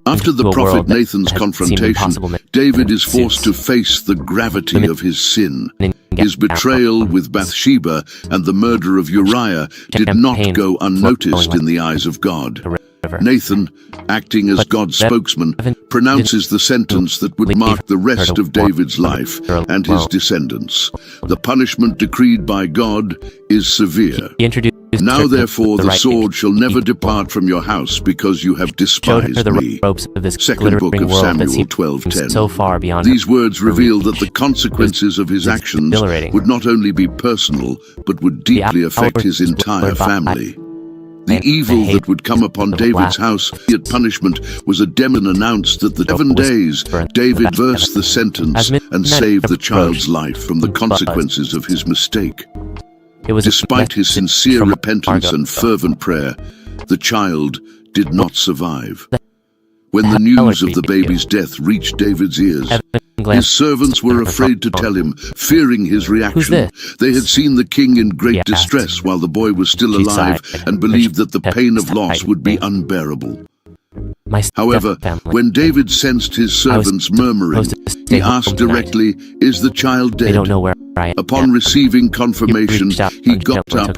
After the prophet Nathan's confrontation, David is forced to face the gravity of his sin. His betrayal with Bathsheba and the murder of Uriah did not go unnoticed in the eyes of God. Nathan, acting as God's spokesman, pronounces the sentence that would mark the rest of David's life and his descendants. The punishment decreed by God is severe. Now therefore the sword shall never depart from your house, because you have despised me. Second book of Samuel 12:10. These words reveal that the consequences of his actions would not only be personal, but would deeply affect his entire family. The evil that would come upon David's house at punishment was a demon announced that the 7 days David versed the sentence and saved the child's life from the consequences of his mistake. Despite his sincere repentance and fervent prayer, the child did not survive. When the news of the baby's death reached David's ears, his servants were afraid to tell him, fearing his reaction. They had seen the king in great distress while the boy was still alive and believed that the pain of loss would be unbearable. However, when David sensed his servants murmuring, he asked directly, "Is the child dead?" Upon receiving confirmation, he got up,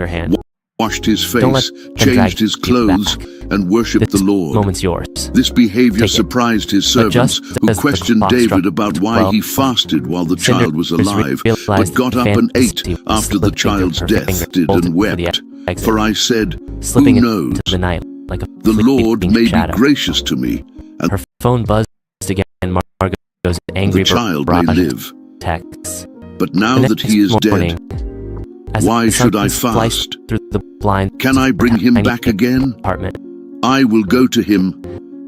washed his face, changed his clothes, and worshipped the Lord. This behavior surprised his servants, who questioned David about why he fasted while the child was alive, but got up and ate after the child's death and wept. For I said, "Who knows? The Lord may be gracious to me, and her phone buzzed again. Margot's angry the child may live. But now that he is dead, why should I fast? Can I bring him back again? I will go to him,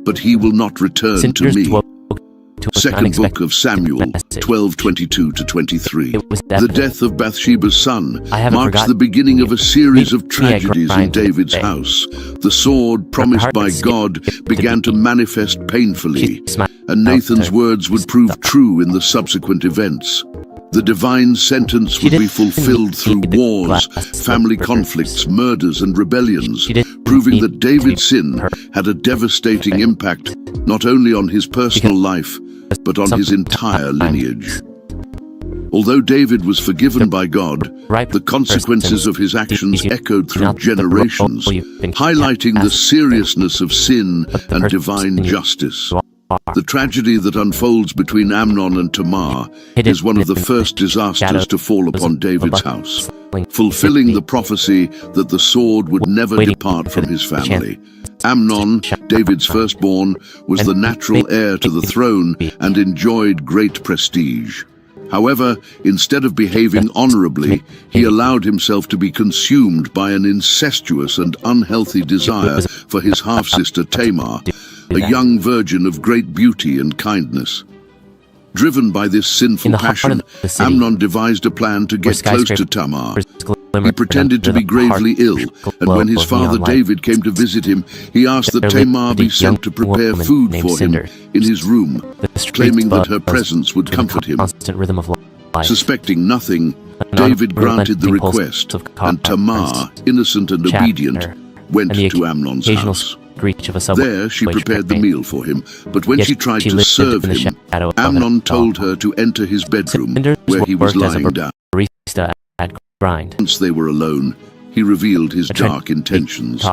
but he will not return to me." Second book of Samuel 12:22-23. The death of Bathsheba's son marks the beginning of a series of tragedies in David's house. The sword promised by God began to manifest painfully, and Nathan's words would prove true in the subsequent events. The divine sentence would be fulfilled through wars, family conflicts, murders, and rebellions, proving that David's sin had a devastating impact not only on his personal life, but on his entire lineage. Although David was forgiven by God, the consequences of his actions echoed through generations, highlighting the seriousness of sin and divine justice. The tragedy that unfolds between Amnon and Tamar is one of the first disasters to fall upon David's house, fulfilling the prophecy that the sword would never depart from his family. Amnon, David's firstborn, was the natural heir to the throne and enjoyed great prestige. However, instead of behaving honorably, he allowed himself to be consumed by an incestuous and unhealthy desire for his half-sister Tamar, a young virgin of great beauty and kindness. Driven by this sinful passion, Amnon devised a plan to get close to Tamar. He pretended to be gravely ill, and when his father David came to visit him, he asked that Tamar be sent to prepare food for him in his room, claiming that her presence would comfort him. Suspecting nothing, David granted the request, and Tamar, innocent and obedient, went to Amnon's house. There she prepared the meal for him, but when she tried to serve him, Amnon told her to enter his bedroom, where he was lying down. Once they were alone, he revealed his dark intentions.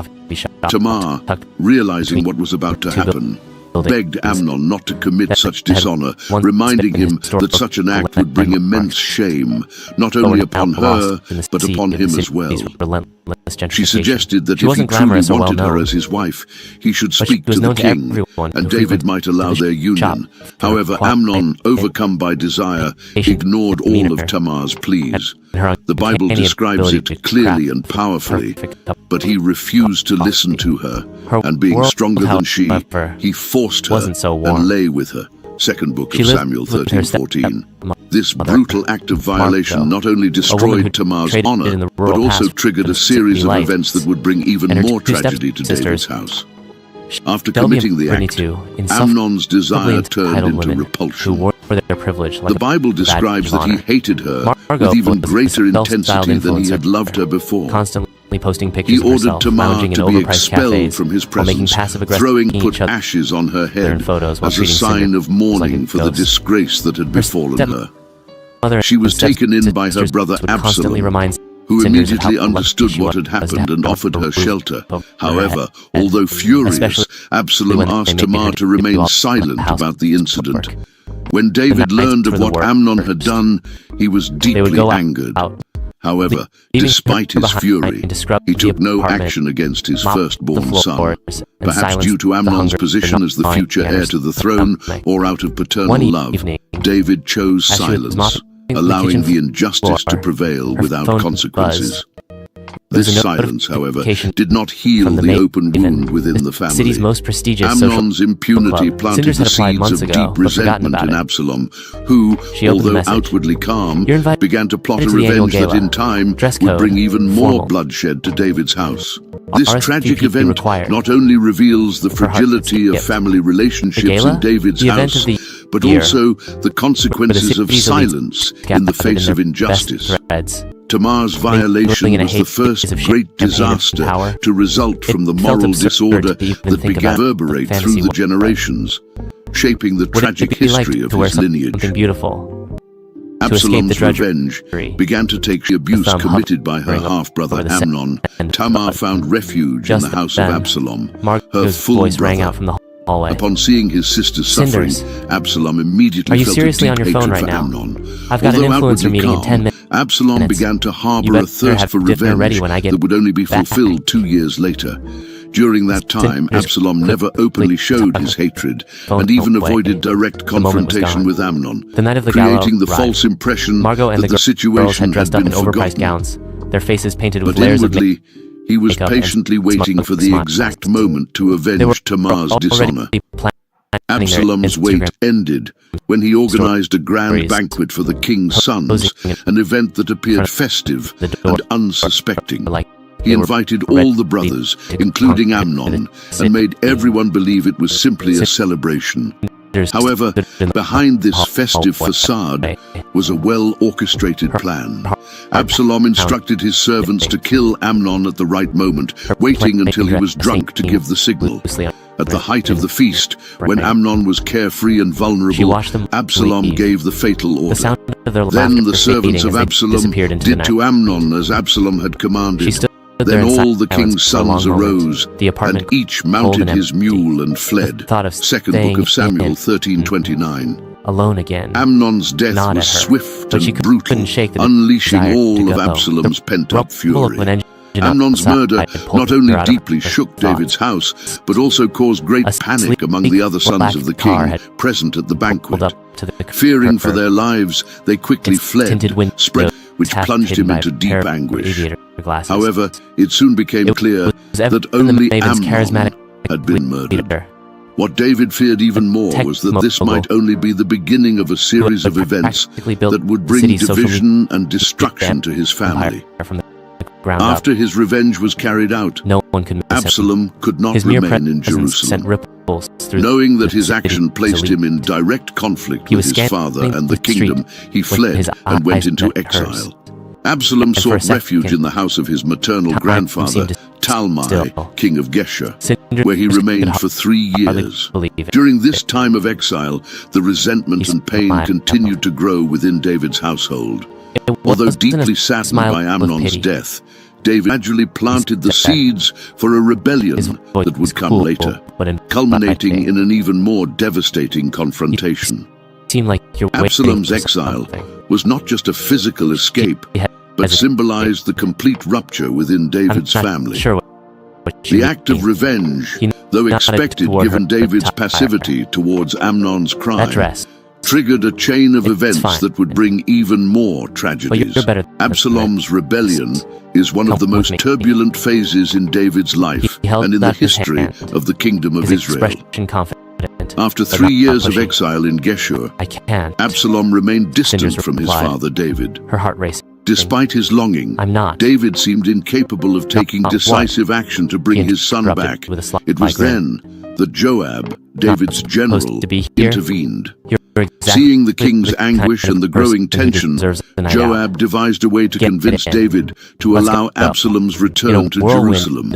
Tamar, realizing what was about to happen, begged Amnon not to commit such dishonor, reminding him that such an act would bring immense shame, not only upon her, but upon him as well. She suggested that if he truly wanted her as his wife, he should speak to the king, and David might allow their union. However, Amnon, overcome by desire, ignored all of Tamar's pleas. The Bible describes it clearly and powerfully, but he refused to listen to her, and being stronger than she, he forced her and lay with her. Second book of Samuel 13:14. This brutal act of violation not only destroyed Tamar's honor, but also triggered a series of events that would bring even more tragedy to David's house. After committing the act, Amnon's desire turned into repulsion. The Bible describes that he hated her with even greater intensity than he had loved her before. He ordered Tamar to be expelled from his presence, throwing put ashes on her head as a sign of mourning for the disgrace that had befallen her. She was taken in by her brother Absalom, who immediately understood what had happened and offered her shelter. However, although furious, Absalom asked Tamar to remain silent about the incident. When David learned of what Amnon had done, he was deeply angered. However, despite his fury, he took no action against his firstborn son, perhaps due to Amnon's position as the future heir to the throne or out of paternal love. David chose silence, allowing the injustice to prevail without consequences. This silence, however, did not heal the open wound within the family. Amnon's impunity planted the seeds of deep resentment in Absalom, who, although outwardly calm, began to plot a revenge that in time would bring even more bloodshed to David's house. This tragic event not only reveals the fragility of family relationships in David's house, but also the consequences of silence in the face of injustice. Tamar's violation was the first great disaster to result from the moral disorder that began to reverberate through the generations, shaping the tragic history of his lineage. Absalom's revenge began to take the abuse committed by her half-brother Amnon. Tamar found refuge in the house of Absalom, her full brother. Upon seeing his sister's suffering, Absalom immediately felt a deep hatred for Amnon. Although outwardly calm, Absalom began to harbor a thirst for revenge that would only be fulfilled 2 years later. During that time, Absalom never openly showed his hatred and even avoided direct confrontation with Amnon, creating the false impression that the situation had been forgotten. But inwardly, he was patiently waiting for the exact moment to avenge Tamar's dishonor. Absalom's wait ended when he organized a grand banquet for the king's sons, an event that appeared festive and unsuspecting. He invited all the brothers, including Amnon, and made everyone believe it was simply a celebration. However, behind this festive facade was a well-orchestrated plan. Absalom instructed his servants to kill Amnon at the right moment, waiting until he was drunk to give the signal. At the height of the feast, when Amnon was carefree and vulnerable, Absalom gave the fatal order. Then the servants of Absalom did to Amnon as Absalom had commanded. Then all the king's sons arose, and each mounted his mule and fled. Second book of Samuel 13:29. Alone again. Amnon's death was swift and brutal, unleashing all of Absalom's pent-up fury. Amnon's murder not only deeply shook David's house, but also caused great panic among the other sons of the king present at the banquet. Fearing for their lives, they quickly fled, which plunged him into deep anguish. However, it soon became clear that only Amnon had been murdered. What David feared even more was that this might only be the beginning of a series of events that would bring division and destruction to his family. After his revenge was carried out, Absalom could not remain in Jerusalem. Knowing that his action placed him in direct conflict with his father and the kingdom, he fled and went into exile. Absalom sought refuge in the house of his maternal grandfather, Talmai, king of Geshur, where he remained for 3 years. During this time of exile, the resentment and pain continued to grow within David's household. Although deeply saddened by Amnon's death, David gradually planted the seeds for a rebellion that would come later, culminating in an even more devastating confrontation. Absalom's exile was not just a physical escape, but symbolized the complete rupture within David's family. The act of revenge, though expected given David's passivity towards Amnon's crime, triggered a chain of events that would bring even more tragedies. Absalom's rebellion is one of the most turbulent phases in David's life and in the history of the Kingdom of Israel. After 3 years of exile in Geshur, Absalom remained distant from his father David. Despite his longing, David seemed incapable of taking decisive action to bring his son back. It was then that Joab, David's general, intervened. Seeing the king's anguish and the growing tension, Joab devised a way to convince David to allow Absalom's return to Jerusalem.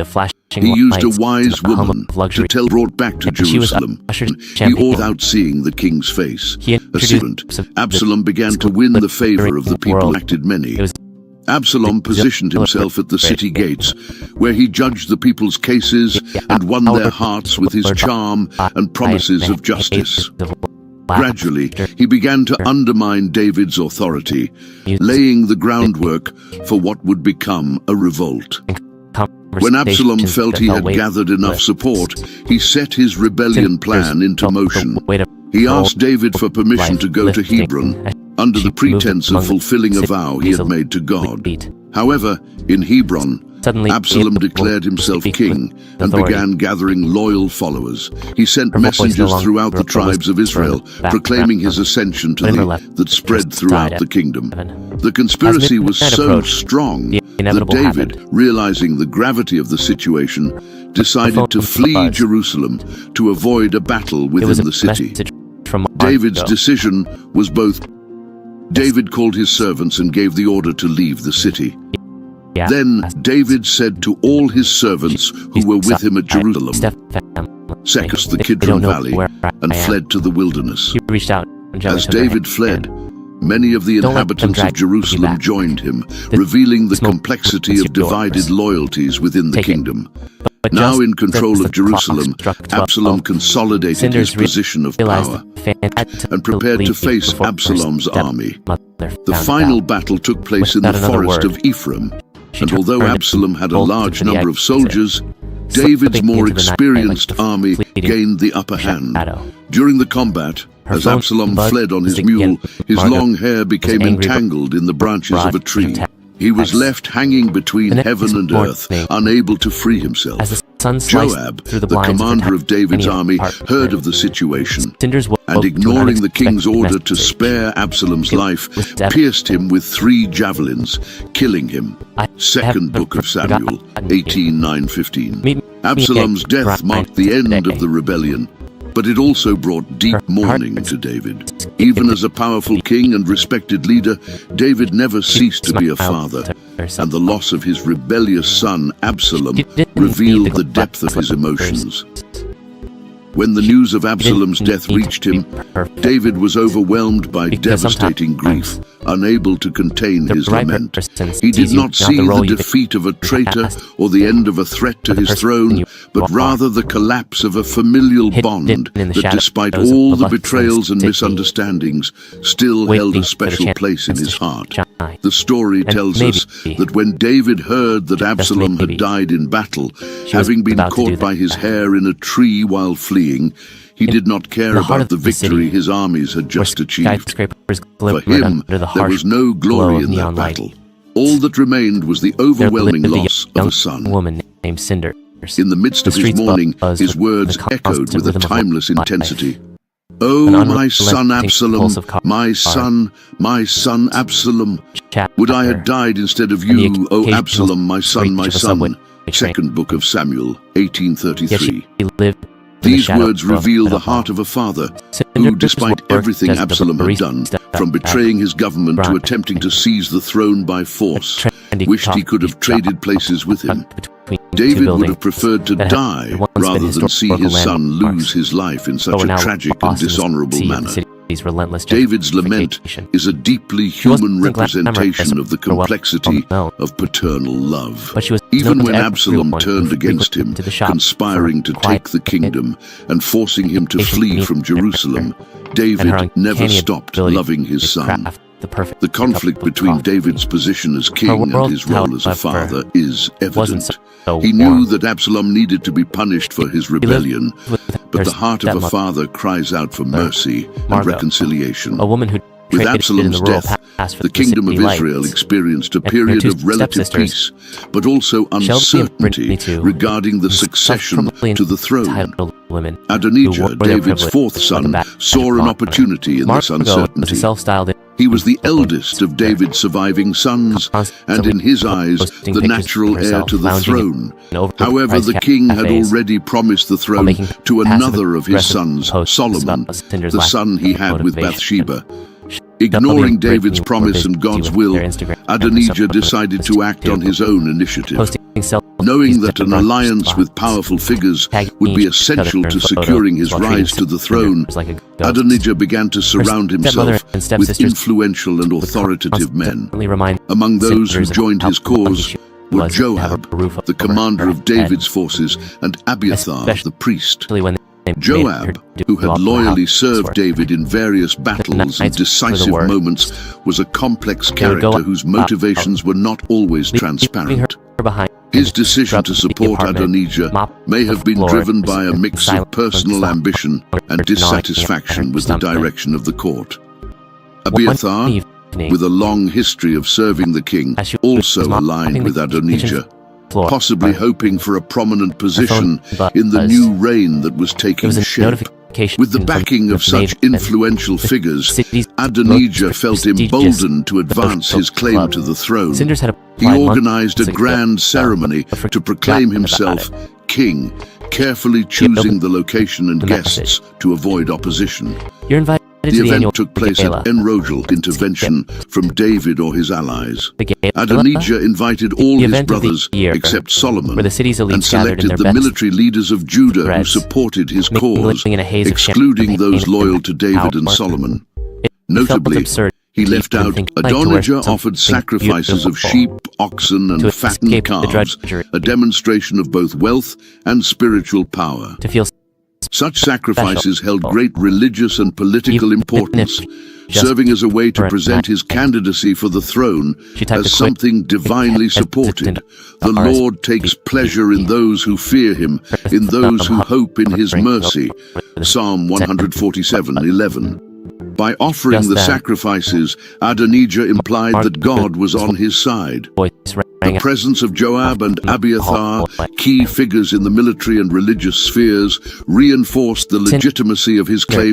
He used a wise woman to tell brought back to Jerusalem. He ordered without seeing the king's face. As servant, Absalom began to win the favor of the people. Acted many. Absalom positioned himself at the city gates, where he judged the people's cases and won their hearts with his charm and promises of justice. Gradually, he began to undermine David's authority, laying the groundwork for what would become a revolt. When Absalom felt he had gathered enough support, he set his rebellion plan into motion. He asked David for permission to go to Hebron, under the pretense of fulfilling a vow he had made to God. However, in Hebron, Absalom declared himself king and began gathering loyal followers. He sent messengers throughout the tribes of Israel, proclaiming his ascension to that spread throughout the kingdom. The conspiracy was so strong that David, realizing the gravity of the situation, decided to flee Jerusalem to avoid a battle within the city. David's decision was both. David called his servants and gave the order to leave the city. Then David said to all his servants who were with him at Jerusalem, "Secus the Kidron Valley," and fled to the wilderness. As David fled, many of the inhabitants of Jerusalem joined him, revealing the complexity of divided loyalties within the kingdom. Now in control of Jerusalem, Absalom consolidated his position of power and prepared to face Absalom's army. The final battle took place in the forest of Ephraim, and although Absalom had a large number of soldiers, David's more experienced army gained the upper hand. During the combat, as Absalom fled on his mule, his long hair became entangled in the branches of a tree. He was left hanging between heaven and earth, unable to free himself. Joab, the commander of David's army, heard of the situation, and ignoring the king's order to spare Absalom's life, pierced him with 3 javelins, killing him. Second Book of Samuel, 18:9-15. Absalom's death marked the end of the rebellion, but it also brought deep mourning to David. Even as a powerful king and respected leader, David never ceased to be a father, and the loss of his rebellious son, Absalom, revealed the depth of his emotions. When the news of Absalom's death reached him, David was overwhelmed by devastating grief, unable to contain his lament. He did not see the defeat of a traitor or the end of a threat to his throne, but rather the collapse of a familial bond that, despite all the betrayals and misunderstandings, still held a special place in his heart. The story tells us that when David heard that Absalom had died in battle, having been caught by his hair in a tree while fleeing, he did not care about the victory his armies had just achieved. For him, there was no glory in that battle. All that remained was the overwhelming loss of a son. In the midst of his mourning, his words echoed with a timeless intensity. "Oh, my son Absalom, my son Absalom, would I had died instead of you, O Absalom, my son." Second Book of Samuel, 18:33. These words reveal the heart of a father who, despite everything Absalom had done, from betraying his government to attempting to seize the throne by force, wished he could have traded places with him. David would have preferred to die rather than see his son lose his life in such a tragic and dishonorable manner. relentless David's lament justification. is a deeply She wasn't human glamorous representation of the or well complexity known, of paternal love. but she was Even known when to Absalom everyone turned who against him, frequented the shop conspiring to for quiet take the kingdom and forcing him to patient flee meaning from Jerusalem, and her David never uncanny stopped ability loving his to son. craft the perfect The conflict cup of between coffee. David's position as king and world, his role as a however, father is wasn't evident. so He knew warm. that Absalom needed to be punished for his He lived rebellion, with but her the heart of a stepmother, father cries out for mercy and Margot, reconciliation. a woman who With traded in Absalom's the rural death, past for the kingdom of city Israel lights. experienced a And her period two of relative stepsisters, peace, but also Shelby and uncertainty Brittany too, regarding the succession insufferably to the throne. entitled women who Adonijah, wore their David's privilege fourth like a son, badge saw of an honor. opportunity in this Margot was a uncertainty. self-styled He was the eldest of David's surviving sons, and in his eyes, posting the pictures natural of heir herself to the lounging throne. in overpriced However, the king had cafes already promised the while throne making to another of his passive-aggressive sons, posts Solomon, about Cinders' the lack son he of had with motivation. Bathsheba. Shelby Ignoring and Brittany David's were promise busy and God's with will, their Instagram Adonijah personas decided to act on his own initiative. posting Knowing selfies that at an brunch alliance spots, with powerful figures tagging would be each essential other to in photos securing his while treating rise to the throne, Cinders like a ghost. Adonijah began to surround Her stepmother himself and with stepsisters influential and would authoritative men. constantly remind Among those who Cinders of joined how his lucky cause she were was to have Joab, a roof the over commander her of head, David's forces, and Abiathar, the priest. especially when they made her Joab, do who had all the loyally housework. served David in various battles and nights decisive were the worst. moments, was a complex They would go character whose motivations were not always leaving transparent. her behind. His decision scrub to the support apartment, Adonijah mop may the have been floors, driven by a and mix of silence personal the ambition and gnawing at dissatisfaction her with the stomach. direction of the court. One Abiathar, evening, with a long history of serving the king, as she also was mopping aligned the with kitchen Adonijah, floor, possibly her hoping for a prominent position phone in the buzzed. new reign that was There taking was a shape. notification With the from backing of such Maven, influential the figures, city's Adonijah most felt prestigious emboldened to advance social his claim club. to the throne. Cinders had He applied organized a months ago, grand ceremony but to proclaim forgotten about himself king, carefully choosing the location and the guests message. to avoid opposition. You're invited The to the annual event took place gala. at enrogel intervention from David or his allies. The gala, Adonijah invited all the his event of the brothers, year, except Solomon, where the city's elites and gathered in selected their the best military leaders of Judah who threads, supported his mingling cause, in a haze of excluding champagne those and loyal to David and power. Solomon. It felt Notably, absurd he to left even out think like to wear Adonijah offered something sacrifices of beautiful sheep, oxen, to and fattened escape the calves, drudgery, a demonstration of both wealth and spiritual power. to feel Such sacrifices special. held great religious and political Even importance, if just serving as a way to for a present his night. candidacy for the throne She typed a as quick, something divinely supported. The Lord takes pleasure in those who fear him, in those who hope in his mercy. Psalm 147:11. By offering Just the then, sacrifices, Adonijah implied that God was on his side. voice The rang out presence of Joab and from the Abiathar, hall. key figures in the military and religious spheres, reinforced the legitimacy of his claim